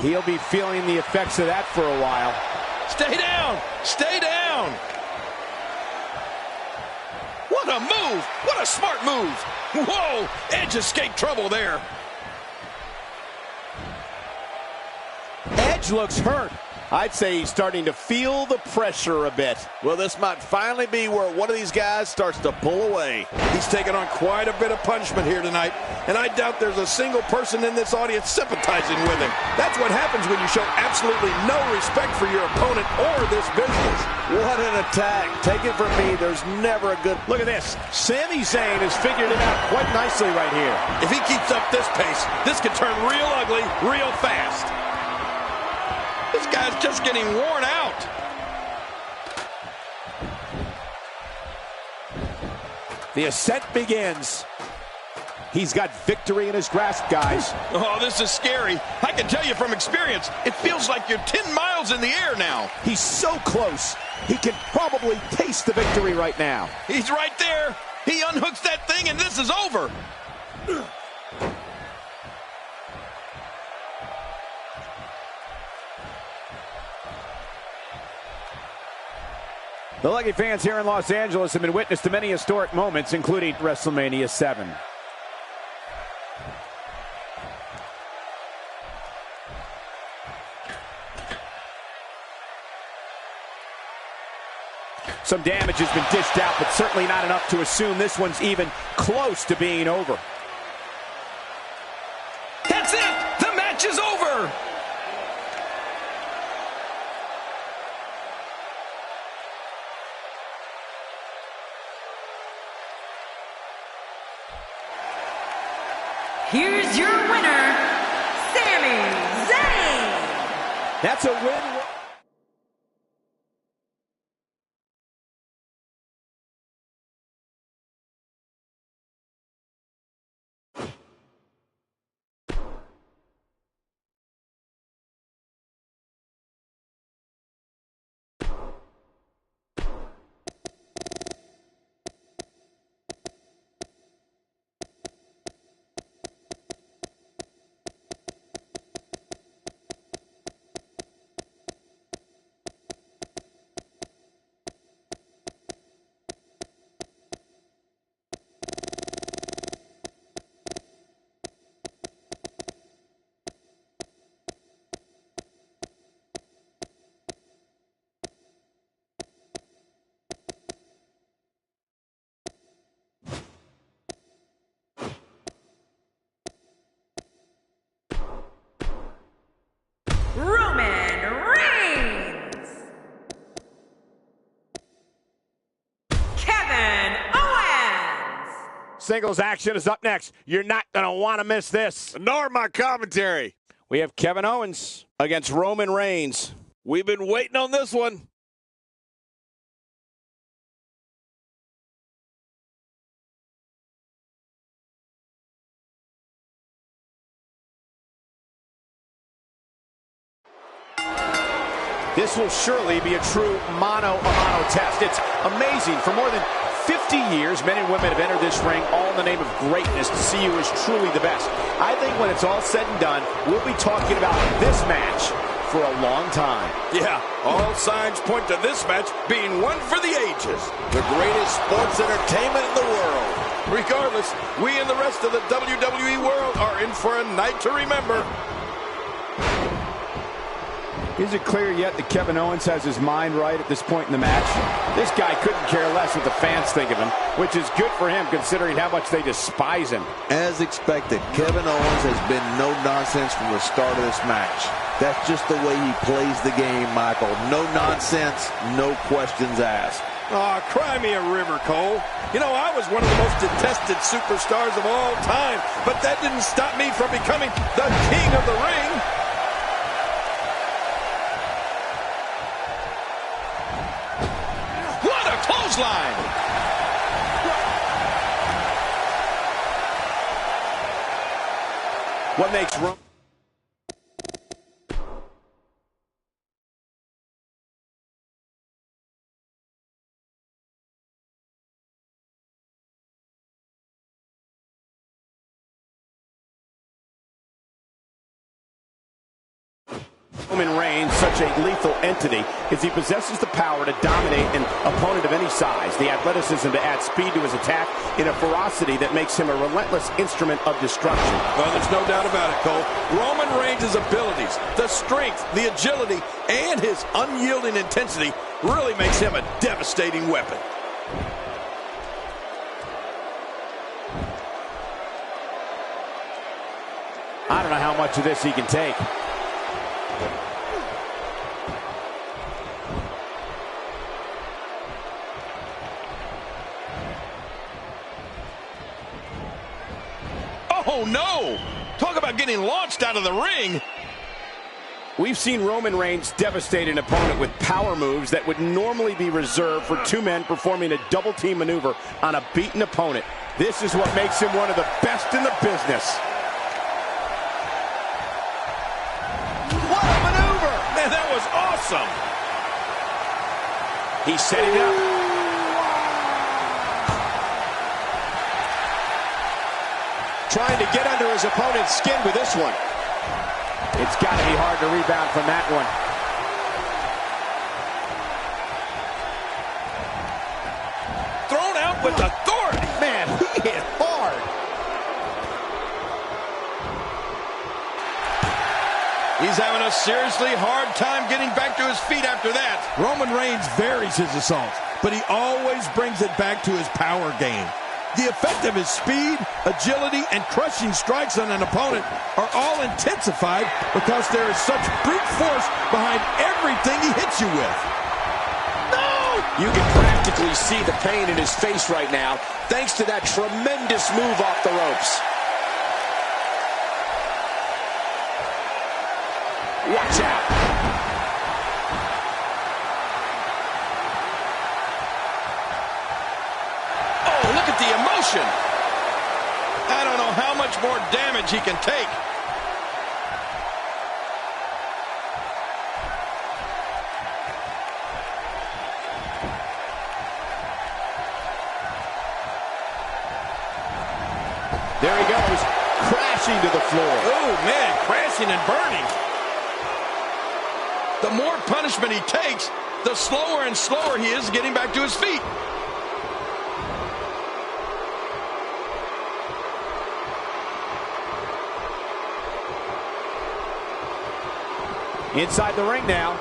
He'll be feeling the effects of that for a while. Stay down! Stay down! What a move! What a smart move! Whoa! Edge escaped trouble there. Edge Edge looks hurt. I'd say he's starting to feel the pressure a bit. Well, this might finally be where one of these guys starts to pull away. He's taken on quite a bit of punishment here tonight, and I doubt there's a single person in this audience sympathizing with him. That's what happens when you show absolutely no respect for your opponent or this business. What an attack. Take it from me, there's never a good... Look at this. Sami Zayn has figured it out quite nicely right here. If he keeps up this pace, this could turn real ugly real fast. This guy's just getting worn out. The ascent begins. He's got victory in his grasp, guys. Oh, this is scary. I can tell you from experience, it feels like you're 10 miles in the air now. He's so close. He can probably taste the victory right now. He's right there. He unhooks that thing and this is over. The Lucky fans here in Los Angeles have been witness to many historic moments, including WrestleMania 7. Some damage has been dished out, but certainly not enough to assume this one's even close to being over. That's it! The match is over! Here's your winner, Sami Zayn. That's a win. Roman Reigns. Kevin Owens. Singles action is up next. You're not going to want to miss this. Nor my commentary. We have Kevin Owens against Roman Reigns. We've been waiting on this one. This will surely be a true mano-a-mano test. It's amazing. For more than 50 years, men and women have entered this ring all in the name of greatness to see who is truly the best. I think when it's all said and done, we'll be talking about this match for a long time. Yeah, all signs point to this match being one for the ages. The greatest sports entertainment in the world. Regardless, we and the rest of the WWE world are in for a night to remember. Is it clear yet that Kevin Owens has his mind right at this point in the match? This guy couldn't care less what the fans think of him, which is good for him considering how much they despise him. As expected, Kevin Owens has been no nonsense from the start of this match. That's just the way he plays the game, Michael. No nonsense, no questions asked. Aw, cry me a river, Cole. You know, I was one of the most detested superstars of all time, but that didn't stop me from becoming the king of the ring. What a clothesline! What makes Roman... Roman Reigns such a lethal entity is he possesses the power to dominate an opponent of any size, the athleticism to add speed to his attack, and a ferocity that makes him a relentless instrument of destruction. Well, there's no doubt about it, Cole. Roman Reigns' abilities, the strength, the agility, and his unyielding intensity really makes him a devastating weapon. I don't know how much of this he can take. Oh, no! Talk about getting launched out of the ring. We've seen Roman Reigns devastate an opponent with power moves that would normally be reserved for two men performing a double team maneuver on a beaten opponent. This is what makes him one of the best in the business. What a maneuver! Man, that was awesome! He's setting up. Trying to get under his opponent's skin with this one. It's got to be hard to rebound from that one. Thrown out with authority. Man, he hit hard. He's having a seriously hard time getting back to his feet after that. Roman Reigns varies his assaults, but he always brings it back to his power game. The effect of his speed, agility, and crushing strikes on an opponent are all intensified because there is such brute force behind everything he hits you with. No! You can practically see the pain in his face right now, thanks to that tremendous move off the ropes. Watch out. Look at the emotion. I don't know how much more damage he can take. There he goes, crashing to the floor. Oh, man, crashing and burning. The more punishment he takes, the slower and slower he is getting back to his feet. Inside the ring now.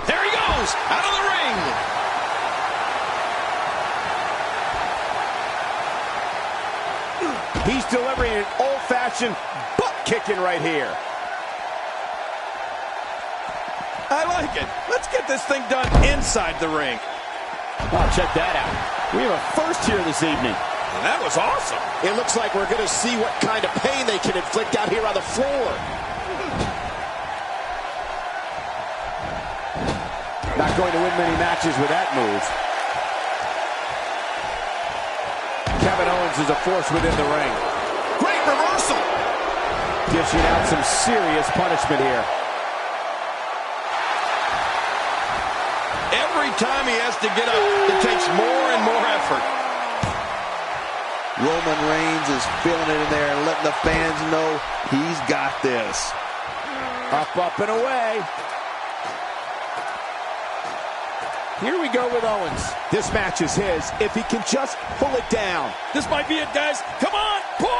There he goes, out of the ring. He's delivering an old-fashioned butt-kicking right here. I like it. Let's get this thing done inside the ring. Oh, check that out. We have a first here this evening. And that was awesome. It looks like we're going to see what kind of pain they can inflict out here on the floor. Not going to win many matches with that move. Kevin Owens is a force within the ring. Great reversal. Dishing out some serious punishment here. Every time he has to get up, it takes more and more effort. Roman Reigns is feeling it in there and letting the fans know he's got this. Up, up, and away. Here we go with Owens. This match is his if he can just pull it down. This might be it, guys. Come on, pull!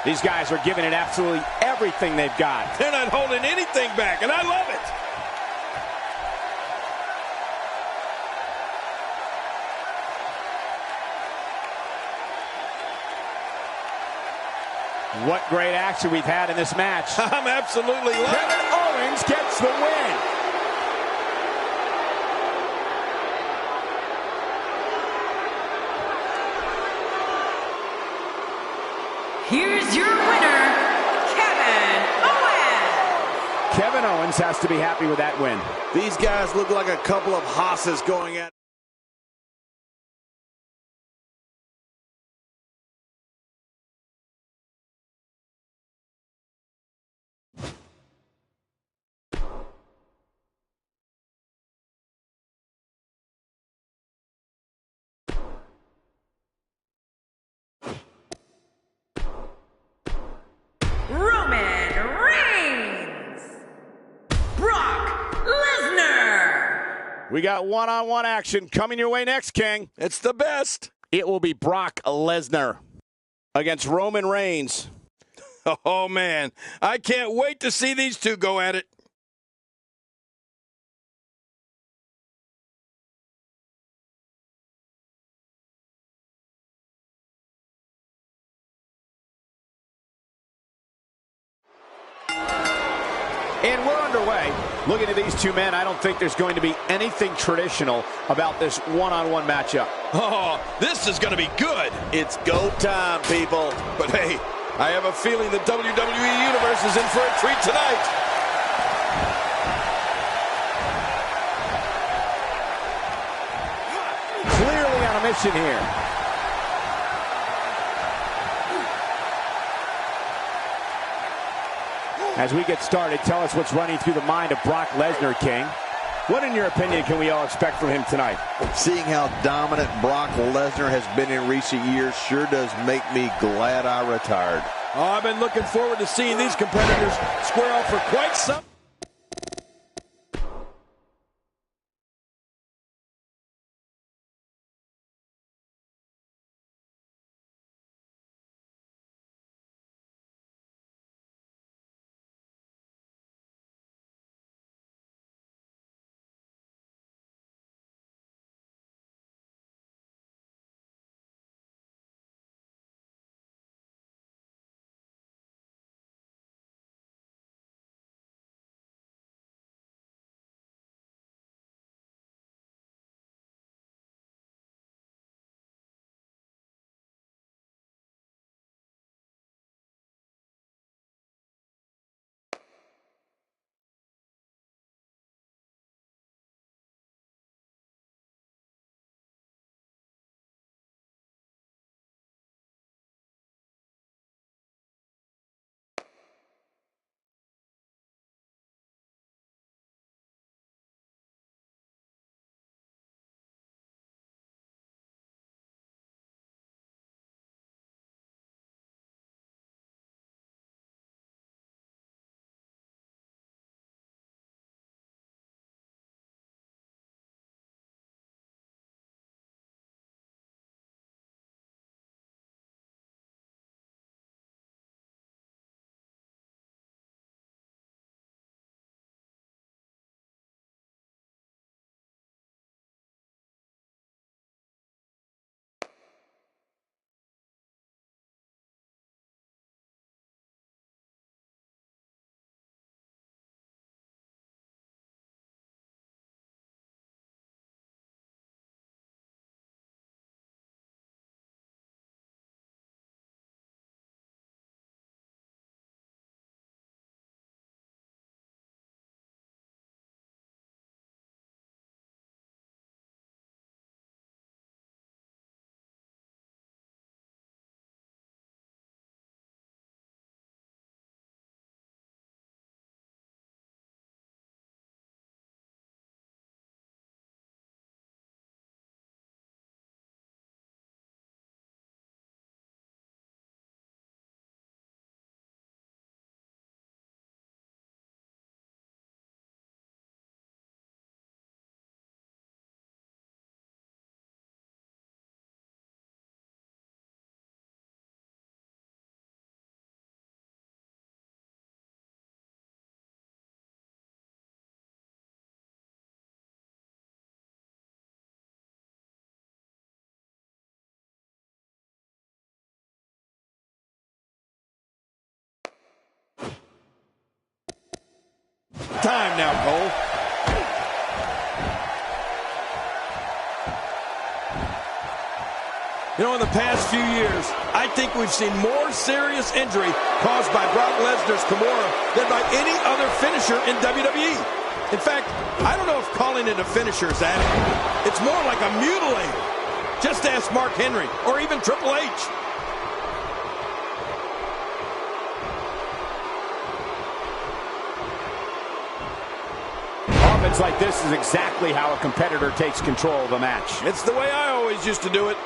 These guys are giving it absolutely everything they've got. They're not holding anything back, and I love it. What great action we've had in this match. I'm absolutely loving it. Kevin Owens gets the win. Here's your winner, Kevin Owens. Kevin Owens has to be happy with that win. These guys look like a couple of hosses going at We got one-on-one action coming your way next, King. It's the best. It will be Brock Lesnar against Roman Reigns. Oh, man. I can't wait to see these two go at it. And we're underway. Looking at these two men, I don't think there's going to be anything traditional about this one-on-one matchup. Oh, this is going to be good. It's go time, people. But hey, I have a feeling the WWE Universe is in for a treat tonight. Clearly on a mission here. As we get started, tell us what's running through the mind of Brock Lesnar, King. What, in your opinion, can we all expect from him tonight? Seeing how dominant Brock Lesnar has been in recent years sure does make me glad I retired. Oh, I've been looking forward to seeing these competitors square off for quite some. Time now, Cole. You know, in the past few years, I think we've seen more serious injury caused by Brock Lesnar's Kimura than by any other finisher in WWE. In fact, I don't know if calling it a finisher is adequate. It's more like a mutilator. Just ask Mark Henry or even Triple H. Offense like this is exactly how a competitor takes control of a match. It's the way I always used to do it.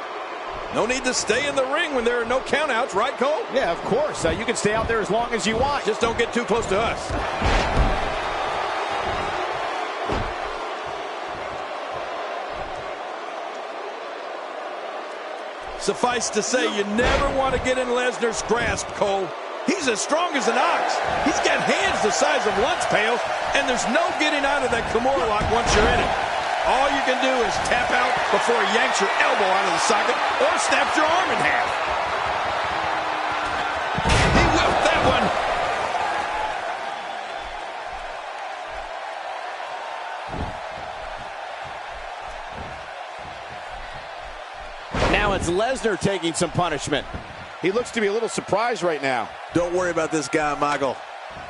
No need to stay in the ring when there are no countouts, right, Cole? Yeah, of course. You can stay out there as long as you want. Just don't get too close to us. Suffice to say, you never want to get in Lesnar's grasp, Cole. He's as strong as an ox. He's got hands the size of lunch pails, and there's no getting out of that Kimura lock once you're in it. All you can do is tap out before he yanks your elbow out of the socket or snaps your arm in half. He whipped that one. Now it's Lesnar taking some punishment. He looks to be a little surprised right now. Don't worry about this guy, Michael.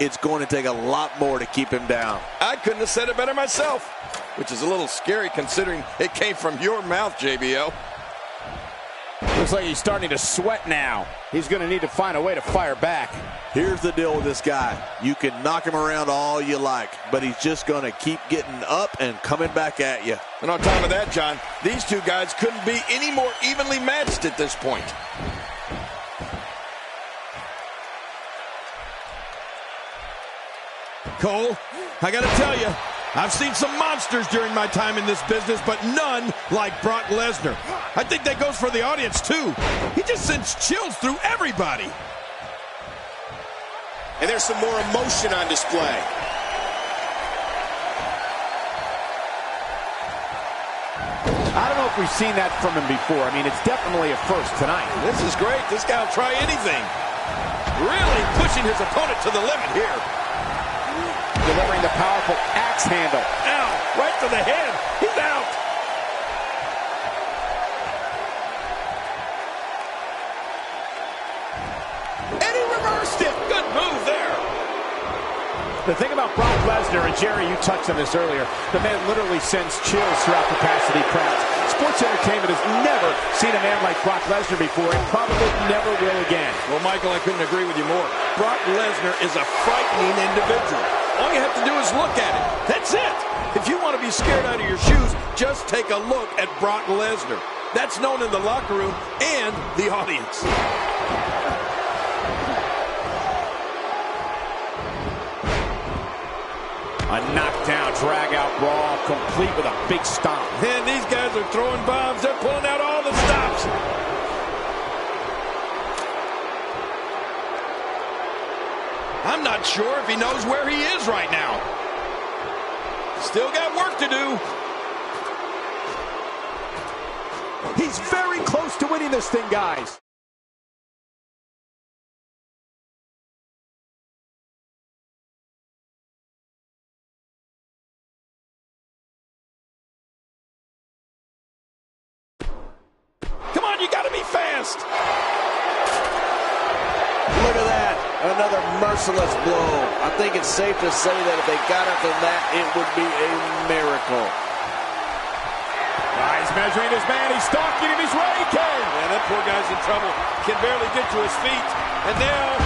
It's going to take a lot more to keep him down. I couldn't have said it better myself, which is a little scary considering it came from your mouth, JBL. Looks like he's starting to sweat now. He's going to need to find a way to fire back. Here's the deal with this guy. You can knock him around all you like, but he's just going to keep getting up and coming back at you. And on top of that, John, these two guys couldn't be any more evenly matched at this point. Cole, I got to tell you, I've seen some monsters during my time in this business, but none like Brock Lesnar. I think that goes for the audience, too. He just sends chills through everybody. And there's some more emotion on display. I don't know if we've seen that from him before. I mean, it's definitely a first tonight. This is great. This guy will try anything. Really pushing his opponent to the limit here. Delivering the powerful axe handle. Ow, right to the head. He's out. And he reversed it. Good move there. The thing about Brock Lesnar, and Jerry, you touched on this earlier, the man literally sends chills throughout capacity crowds. Sports entertainment has never seen a man like Brock Lesnar before and probably never will again. Well, Michael, I couldn't agree with you more. Brock Lesnar is a frightening individual. All you have to do is look at it. That's it. If you want to be scared out of your shoes, just take a look at Brock Lesnar. That's known in the locker room and the audience. A knockdown, drag-out brawl, complete with a big stomp. And these guys are throwing bombs. They're pulling out all the stops. I'm not sure if he knows where he is right now. Still got work to do. He's very close to winning this thing, guys. Come on, you got to be fast. Look at that. Another merciless blow. I think it's safe to say that if they got it from that, it would be a miracle. He's measuring his man. He's stalking him. He's ready, Ken. Man, that poor guy's in trouble. Can barely get to his feet. And now...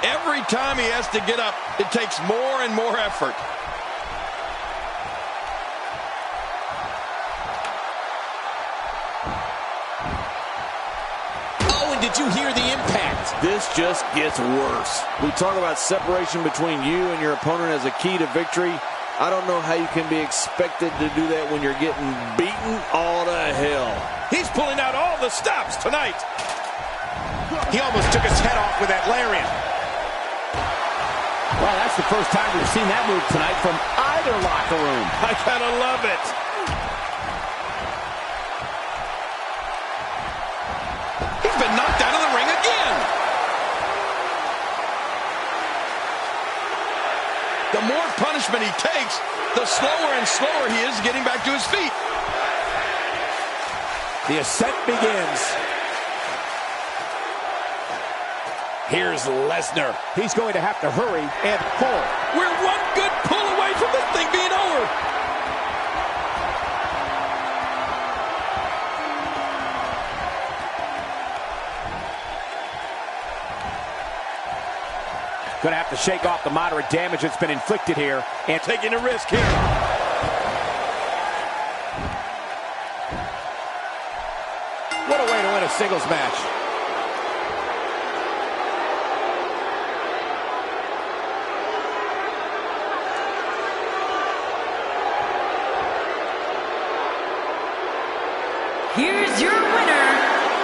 every time he has to get up, it takes more and more effort. Oh, and did you hear the impact? This just gets worse. We talk about separation between you and your opponent as a key to victory. I don't know how you can be expected to do that when you're getting beaten all to hell. He's pulling out all the stops tonight. He almost took his head off with that lariat. Well, that's the first time we've seen that move tonight from either locker room. I gotta love it. He's been knocked out of the ring again. The more punishment he takes, the slower and slower he is getting back to his feet. The ascent begins. Here's Lesnar. He's going to have to hurry and pull. We're one good pull away from this thing being over. Going to have to shake off the moderate damage that's been inflicted here. And taking a risk here. What a way to win a singles match. is your winner,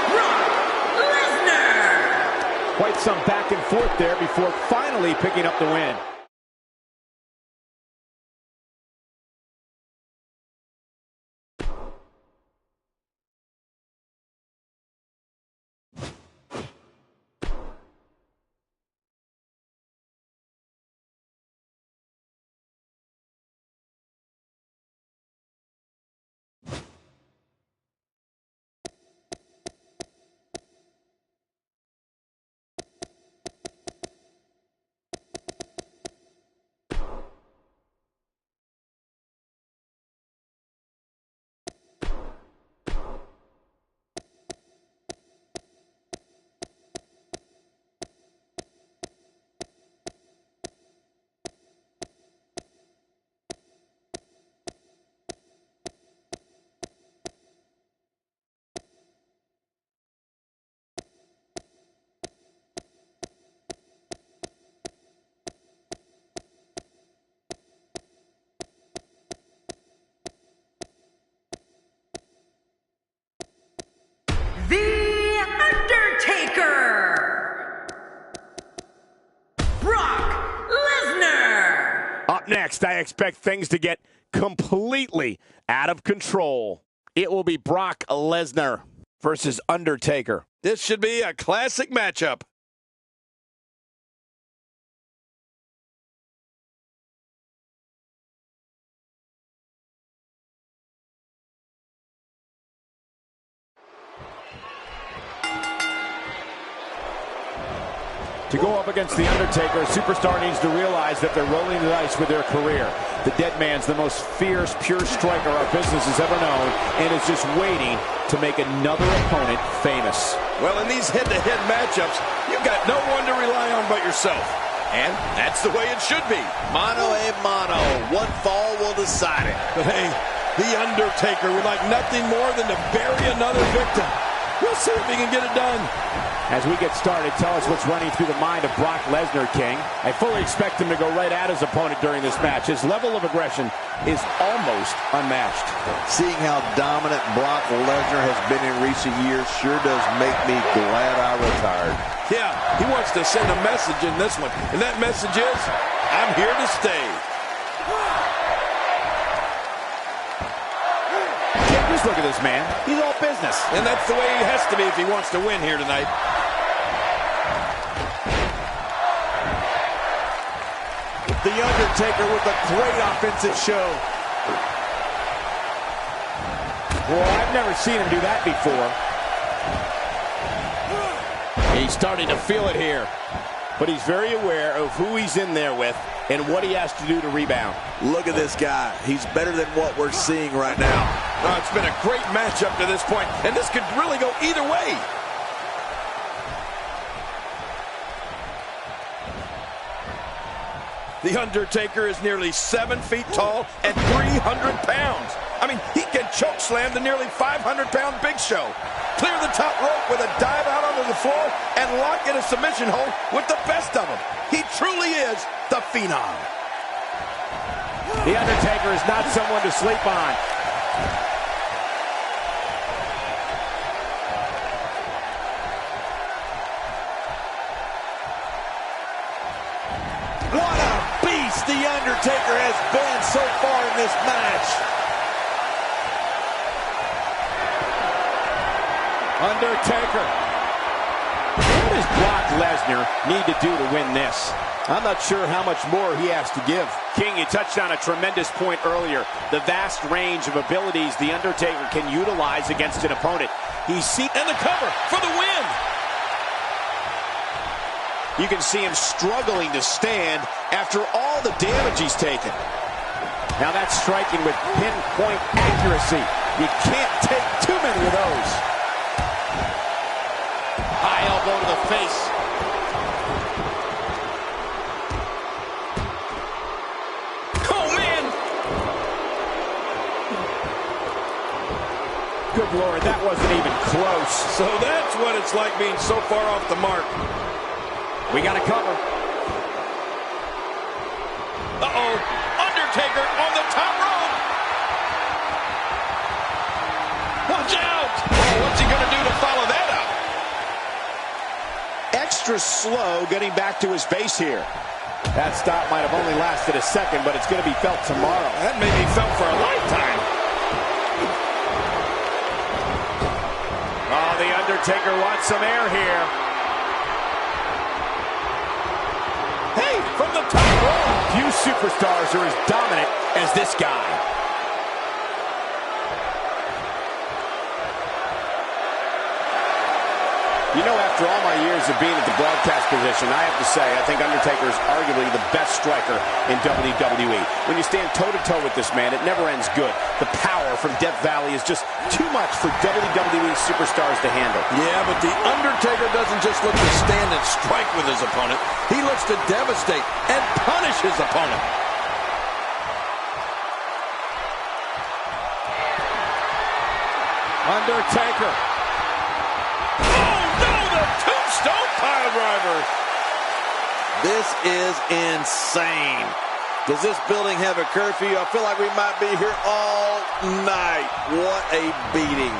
Brock Lesnar. Quite some back and forth there before finally picking up the win. The Undertaker, Brock Lesnar. Up next, I expect things to get completely out of control. It will be Brock Lesnar versus Undertaker. This should be a classic matchup. To go up against The Undertaker, a superstar needs to realize that they're rolling the dice with their career. The dead man's the most fierce, pure striker our business has ever known, and is just waiting to make another opponent famous. Well, in these head-to-head matchups, you've got no one to rely on but yourself. And that's the way it should be. Mano a mano. One fall will decide it. But hey, The Undertaker would like nothing more than to bury another victim. We'll see if he can get it done. As we get started, tell us what's running through the mind of Brock Lesnar, King. I fully expect him to go right at his opponent during this match. His level of aggression is almost unmatched. Seeing how dominant Brock Lesnar has been in recent years sure does make me glad I retired. Yeah, he wants to send a message in this one. And that message is, I'm here to stay. Just look at this man. He's all business. And that's the way he has to be if he wants to win here tonight. The Undertaker with a great offensive show. Well, I've never seen him do that before. He's starting to feel it here. But he's very aware of who he's in there with and what he has to do to rebound. Look at this guy. He's better than what we're seeing right now. Oh, it's been a great match up to this point, and this could really go either way. The Undertaker is nearly 7 feet tall and 300 pounds. I mean, he can choke slam the nearly 500-pound Big Show, clear the top rope with a dive out onto the floor, and lock in a submission hold with the best of them. He truly is the Phenom. The Undertaker is not someone to sleep on. What a beast The Undertaker has been so far in this match. Undertaker. What does Brock Lesnar need to do to win this? I'm not sure how much more he has to give. King, you touched on a tremendous point earlier. The vast range of abilities The Undertaker can utilize against an opponent. He's and the cover for the win. You can see him struggling to stand after all the damage he's taken. Now that's striking with pinpoint accuracy. You can't take too many of those. High elbow to the face. Oh, man! Good Lord, that wasn't even close. So that's what it's like being so far off the mark. We got a cover. Uh-oh. Undertaker on the top rope. Watch out! Oh, what's he going to do to follow that up? Extra slow getting back to his base here. That stop might have only lasted a second, but it's going to be felt tomorrow. That may be felt for a lifetime. Oh, The Undertaker wants some air here. Hey, from the top rope. Few superstars are as dominant as this guy. You know, after all my years of being at the broadcast position, I have to say, I think Undertaker is arguably the best striker in WWE. When you stand toe-to-toe with this man, it never ends good. The power from Death Valley is just too much for WWE superstars to handle. Yeah, but The Undertaker doesn't just look to stand and strike with his opponent. He looks to devastate and punish his opponent. Undertaker. Tombstone piledriver. This is insane. Does this building have a curfew? I feel like we might be here all night. What a beating.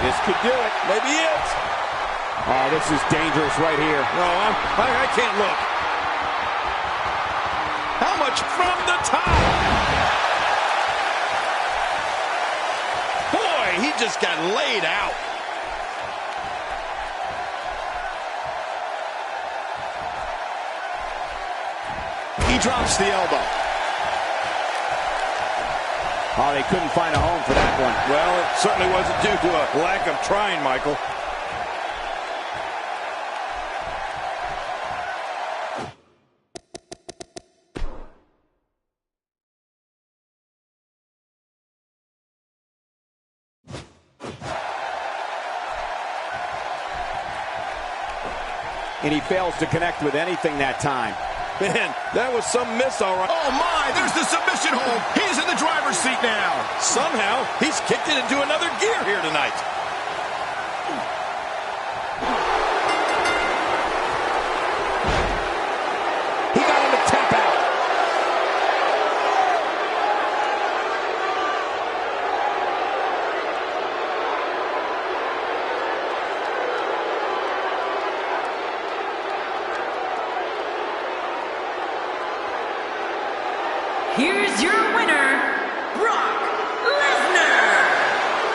This could do it. Maybe it. Oh, this is dangerous right here. No, I can't look. How much from the top? Boy, he just got laid out. He drops the elbow. Oh, they couldn't find a home for that one. Well, it certainly wasn't due to a lack of trying, Michael. And he fails to connect with anything that time. Man, that was some miss, all right. Oh, my, there's the submission hold. He's in the driver's seat now. Somehow, he's kicked it into another gear here tonight. He got him to tap out. Here's your winner, Brock Lesnar.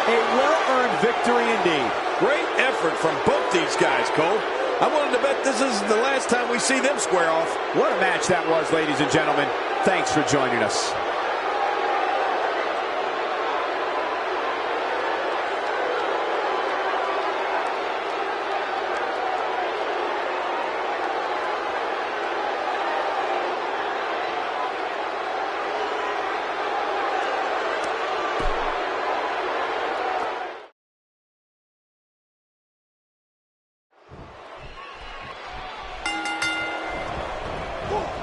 A well-earned victory indeed. Great effort from both these guys, Cole. I wanted to bet this isn't the last time we see them square off. What a match that was, ladies and gentlemen. Thanks for joining us.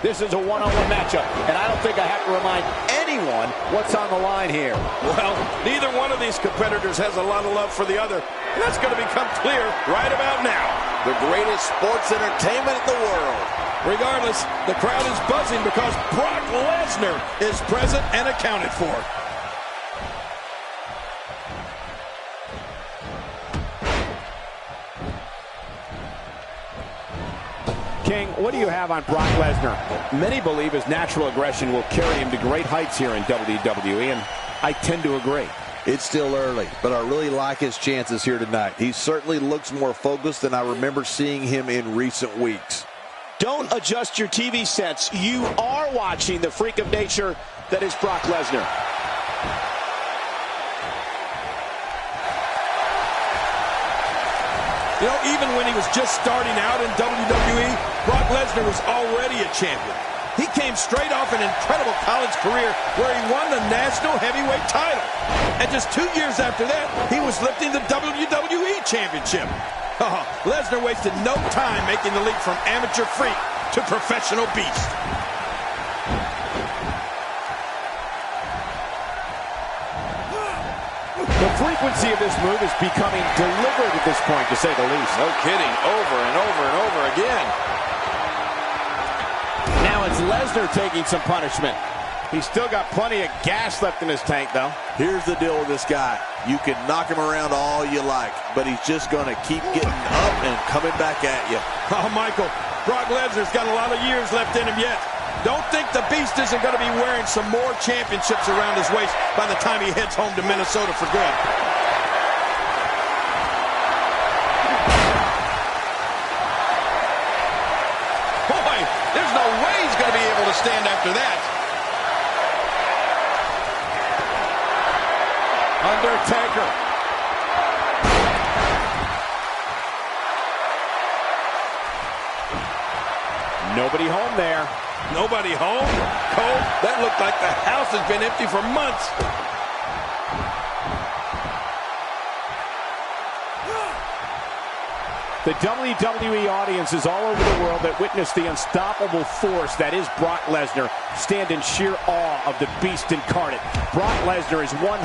This is a one-on-one matchup, and I don't think I have to remind anyone what's on the line here. Well, neither one of these competitors has a lot of love for the other, and that's going to become clear right about now. The greatest sports entertainment in the world. Regardless, the crowd is buzzing because Brock Lesnar is present and accounted for. King, what do you have on Brock Lesnar? Many believe his natural aggression will carry him to great heights here in WWE, and I tend to agree. It's still early, but I really like his chances here tonight. He certainly looks more focused than I remember seeing him in recent weeks. Don't adjust your TV sets. You are watching the freak of nature that is Brock Lesnar. You know, even when he was just starting out in WWE, Brock Lesnar was already a champion. He came straight off an incredible college career where he won the National Heavyweight title. And just 2 years after that, he was lifting the WWE Championship. Oh, Lesnar wasted no time making the leap from amateur freak to professional beast. The frequency of this move is becoming deliberate at this point, to say the least. No kidding. Over and over and over again. Now it's Lesnar taking some punishment. He's still got plenty of gas left in his tank, though. Here's the deal with this guy. You can knock him around all you like, but he's just going to keep getting up and coming back at you. Oh, Michael, Brock Lesnar's got a lot of years left in him yet. Don't think the Beast isn't going to be wearing some more championships around his waist by the time he heads home to Minnesota for good. Boy, there's no way he's going to be able to stand after that. Undertaker. Nobody home there. Nobody home? Cole, that looked like the house has been empty for months. The WWE audiences all over the world that witnessed the unstoppable force that is Brock Lesnar stand in sheer awe of the Beast incarnate. Brock Lesnar is 100%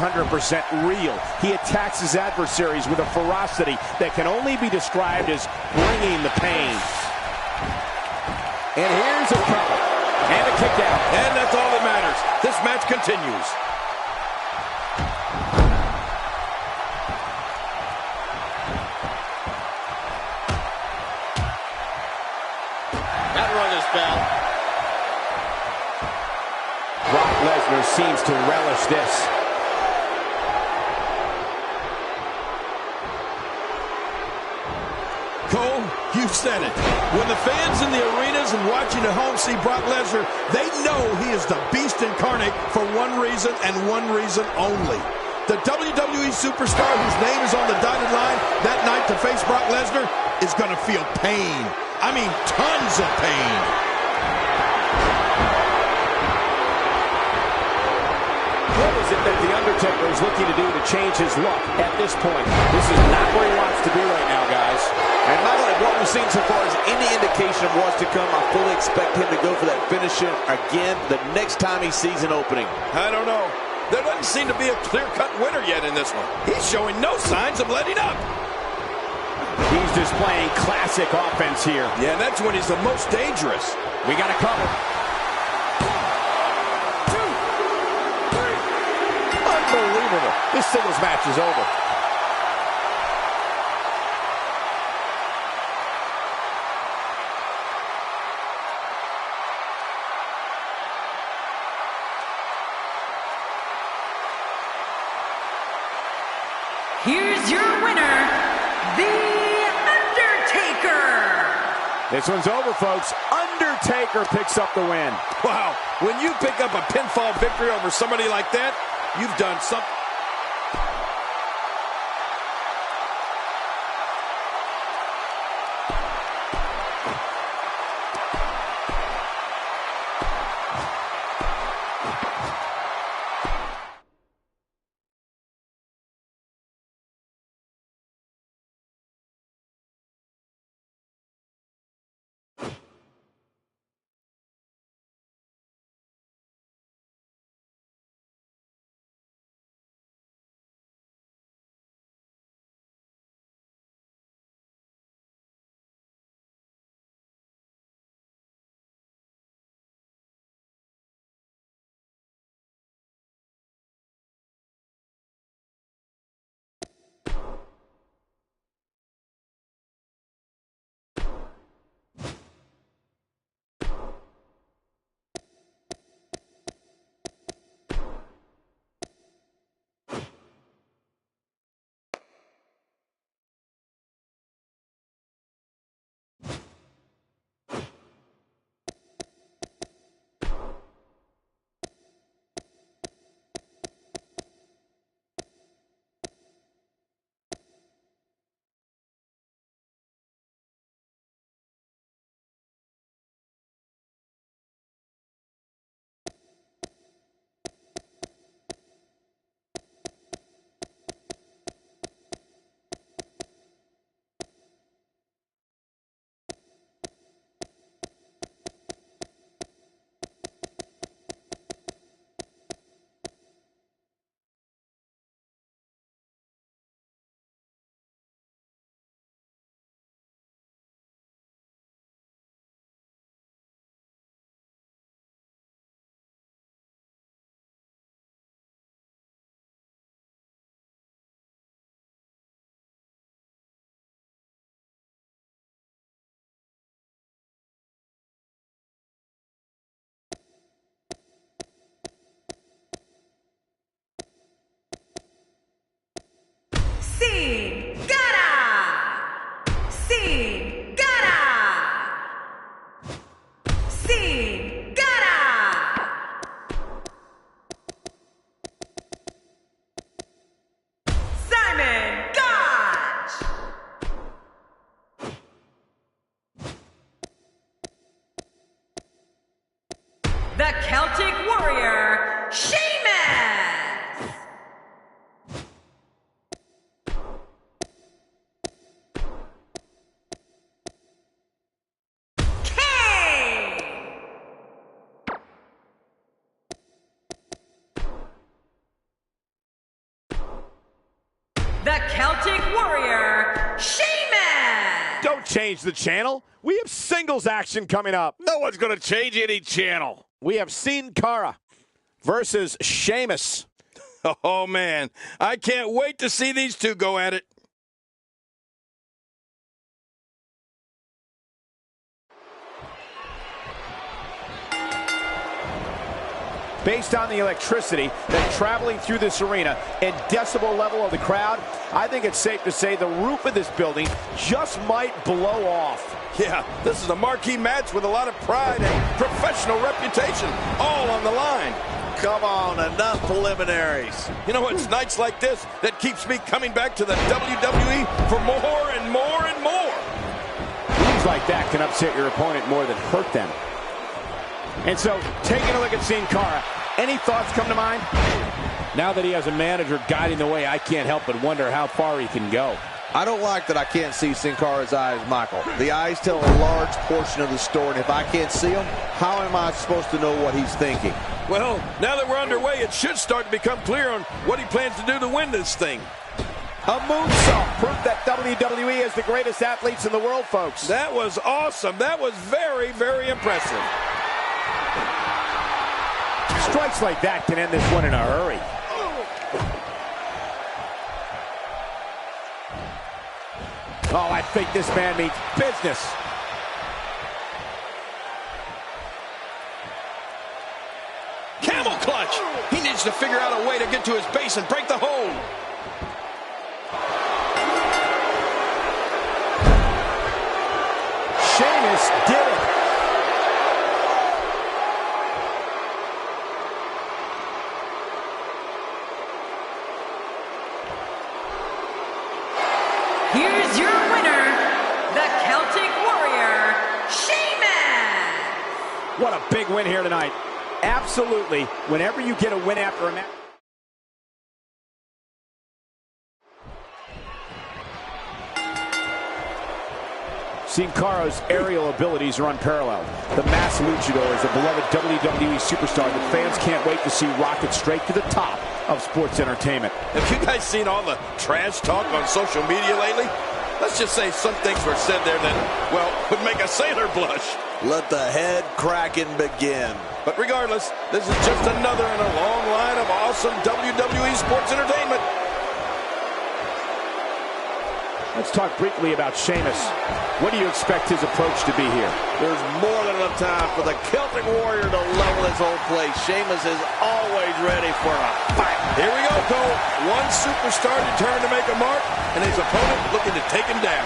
real. He attacks his adversaries with a ferocity that can only be described as bringing the pain. And here's a cover. And a kick out. And that's all that matters. This match continues. That run is bell. Brock Lesnar seems to relish this. Cole, you said it. When the fans in the arenas and watching at home see Brock Lesnar, they know he is the Beast incarnate for one reason and one reason only. The WWE superstar whose name is on the dotted line that night to face Brock Lesnar is going to feel pain. I mean, tons of pain. What is it that The Undertaker is looking to do to change his look at this point? This is not where he wants to be right now, guys. And Michael, if what we've seen so far is any indication of what's to come, I fully expect him to go for that finisher again the next time he sees an opening. I don't know. There doesn't seem to be a clear-cut winner yet in this one. He's showing no signs of letting up. He's displaying classic offense here. Yeah, that's when he's the most dangerous. We got a cover. 2, 3. Unbelievable. This singles match is over. Here's your winner, The Undertaker. This one's over, folks. Undertaker picks up the win. Wow, when you pick up a pinfall victory over somebody like that, you've done something. the Celtic Warrior, Sheamus! The Celtic Warrior, Sheamus! Don't change the channel. We have singles action coming up. No one's going to change any channel. We have Sin Cara versus Sheamus. Oh, man. I can't wait to see these two go at it. Based on the electricity that's traveling through this arena and decibel level of the crowd, I think it's safe to say the roof of this building just might blow off. Yeah, this is a marquee match with a lot of pride and professional reputation, all on the line. Come on, enough preliminaries. You know, it's nights like this that keeps me coming back to the WWE for more and more and more. Moves like that can upset your opponent more than hurt them. And so, taking a look at Sin Cara, any thoughts come to mind? Now that he has a manager guiding the way, I can't help but wonder how far he can go. I don't like that I can't see Sin Cara's eyes, Michael. The eyes tell a large portion of the story, and if I can't see them, how am I supposed to know what he's thinking? Well, now that we're underway, it should start to become clear on what he plans to do to win this thing. A moonsault, proof that WWE is the greatest athletes in the world, folks. That was awesome. That was very, very impressive. Strikes like that can end this one in a hurry. Oh, I think this man means business. Camel clutch. He needs to figure out a way to get to his base and break the hold. Sheamus did it. Here's your winner, the Celtic Warrior, Sheamus! What a big win here tonight. Absolutely, whenever you get a win after a match. Sin Cara's aerial abilities are unparalleled. The masked luchador is a beloved WWE superstar that fans can't wait to see rocket straight to the top of sports entertainment. Have you guys seen all the trash talk on social media lately? Let's just say some things were said there that, well, would make a sailor blush. Let the head cracking begin. But regardless, this is just another in a long line of awesome WWE sports entertainment. Let's talk briefly about Sheamus. What do you expect his approach to be here? There's more than enough time for the Celtic Warrior to level this whole place. Sheamus is always ready for a fight. Here we go, Cole. One superstar determined to make a mark, and his opponent looking to take him down.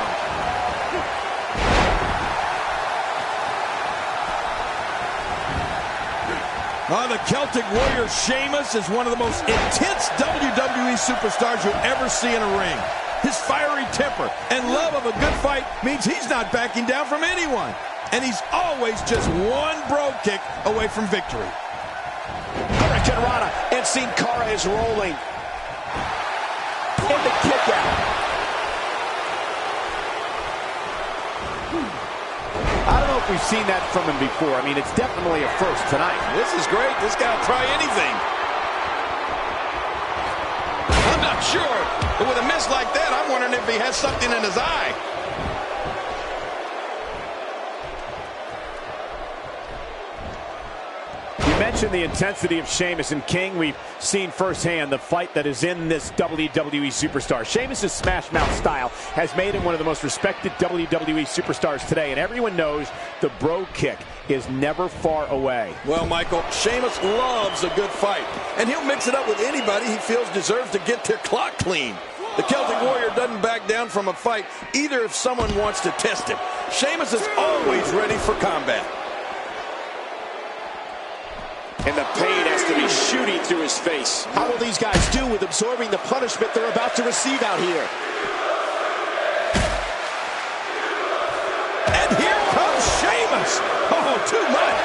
The Celtic Warrior Sheamus is one of the most intense WWE superstars you'll ever see in a ring. His fiery temper and love of a good fight means he's not backing down from anyone. And he's always just one bro kick away from victory. Hurricane Rana, and Sin Cara is rolling. And the kick out. I don't know if we've seen that from him before. I mean, it's definitely a first tonight. This is great. This guy will try anything. I'm not sure, but with a miss like that, I'm wondering if he has something in his eye. You mentioned the intensity of Sheamus, and King, we've seen firsthand the fight that is in this WWE superstar. Sheamus' smash mouth style has made him one of the most respected WWE superstars today, and everyone knows the bro kick is never far away. Well, Michael, Sheamus loves a good fight, and he'll mix it up with anybody he feels deserves to get their clock clean. The Celtic Warrior doesn't back down from a fight, either if someone wants to test him. Sheamus is always ready for combat. And the pain has to be shooting through his face. How will these guys do with absorbing the punishment they're about to receive out here? And here comes Sheamus. Oh, too much.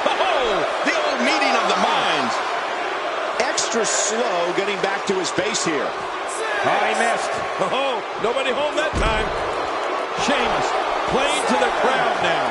Oh, the old meeting of the minds. Extra slow getting back to his base here. Oh, he missed. Oh, nobody home that time. Sheamus playing to the crowd now.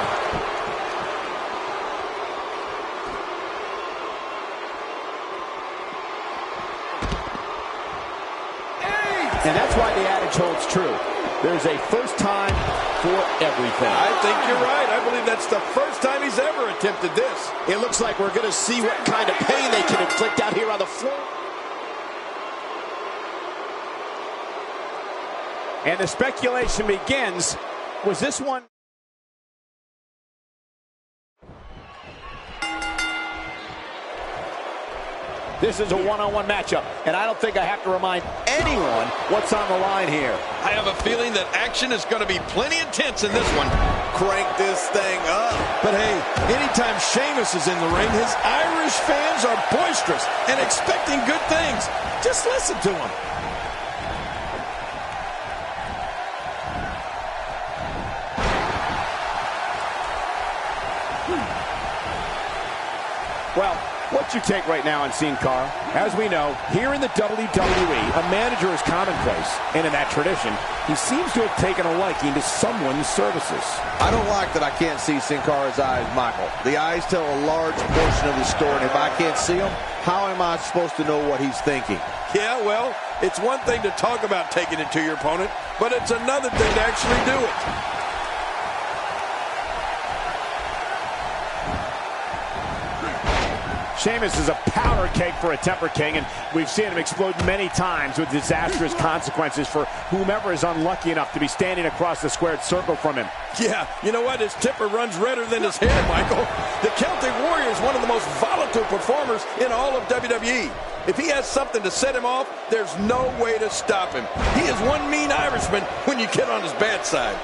And that's why the adage holds true. There's a first time for everything. I think you're right. I believe that's the first time he's ever attempted this. It looks like we're going to see what kind of pain they can inflict out here on the floor. And the speculation begins. Was this one? This is a one-on-one matchup, and I don't think I have to remind anyone what's on the line here. I have a feeling that action is going to be plenty intense in this one. Crank this thing up. But hey, anytime Sheamus is in the ring, his Irish fans are boisterous and expecting good things. Just listen to him. Well, what's your take right now on Sin Cara? As we know, here in the WWE, a manager is commonplace. And in that tradition, he seems to have taken a liking to someone's services. I don't like that I can't see Sin Cara's eyes, Michael. The eyes tell a large portion of the story, and if I can't see them, how am I supposed to know what he's thinking? Yeah, well, it's one thing to talk about taking it to your opponent, but it's another thing to actually do it. Sheamus is a powder keg for a Temper King, and we've seen him explode many times with disastrous consequences for whomever is unlucky enough to be standing across the squared circle from him. Yeah, you know what? His temper runs redder than his hair, Michael. The Celtic Warrior is one of the most volatile performers in all of WWE. If he has something to set him off, there's no way to stop him. He is one mean Irishman when you get on his bad side.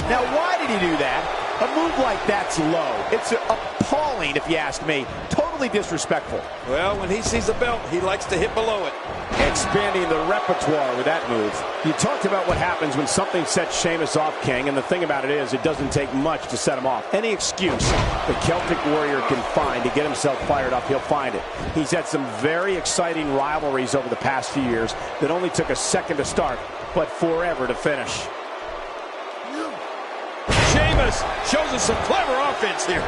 Now, why did he do that? A move like that's low. It's appalling, if you ask me. Totally disrespectful. Well, when he sees a belt, he likes to hit below it. Expanding the repertoire with that move. You talked about what happens when something sets Sheamus off, King, and the thing about it is it doesn't take much to set him off. Any excuse the Celtic Warrior can find to get himself fired up, he'll find it. He's had some very exciting rivalries over the past few years that only took a second to start, but forever to finish. Sheamus shows us some clever offense here.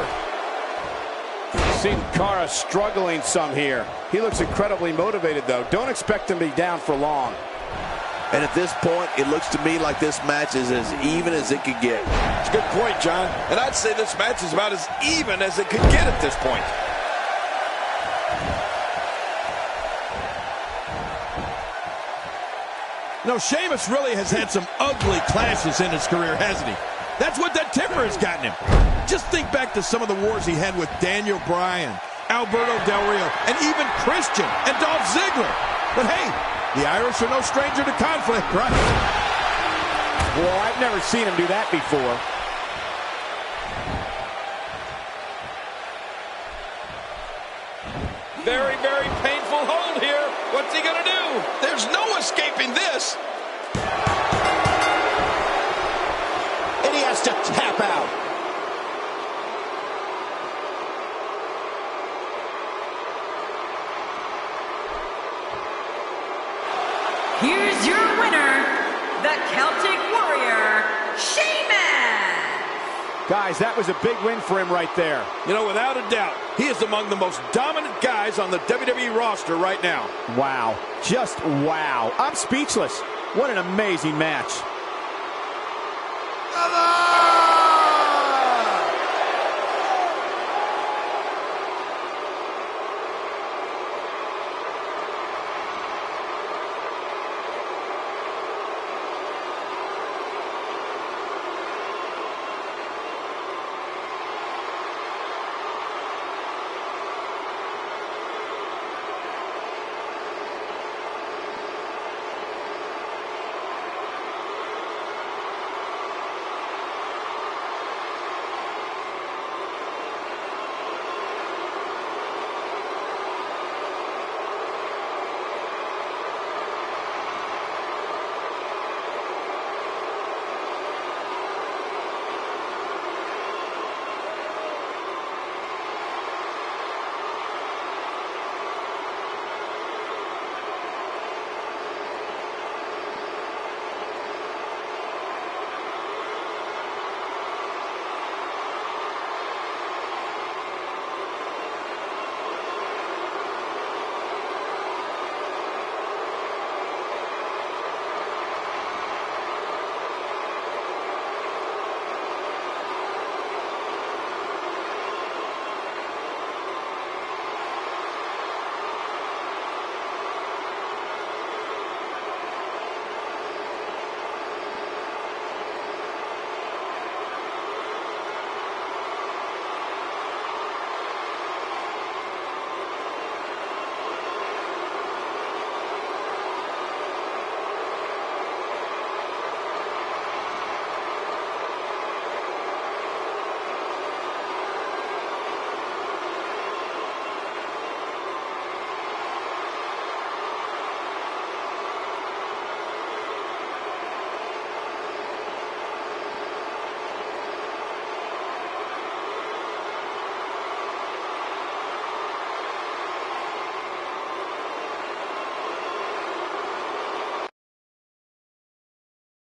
Sin Cara struggling some here. He looks incredibly motivated, though. Don't expect him to be down for long. And at this point, it looks to me like this match is as even as it could get. It's a good point, John. And I'd say this match is about as even as it could get at this point. No, Sheamus really has had some ugly clashes in his career, hasn't he? That's what that temper has gotten him. Just think back to some of the wars he had with Daniel Bryan, Alberto Del Rio, and even Christian and Dolph Ziggler. But hey, the Irish are no stranger to conflict, right? Well, I've never seen him do that before. Very, very painful hold here. What's he going to do? There's no escaping this. And he has to tap out. Here's your winner, the Celtic Warrior, Sheamus. Guys, that was a big win for him right there. You know, without a doubt, he is among the most dominant guys on the WWE roster right now. Wow. Just wow. I'm speechless. What an amazing match. Oh!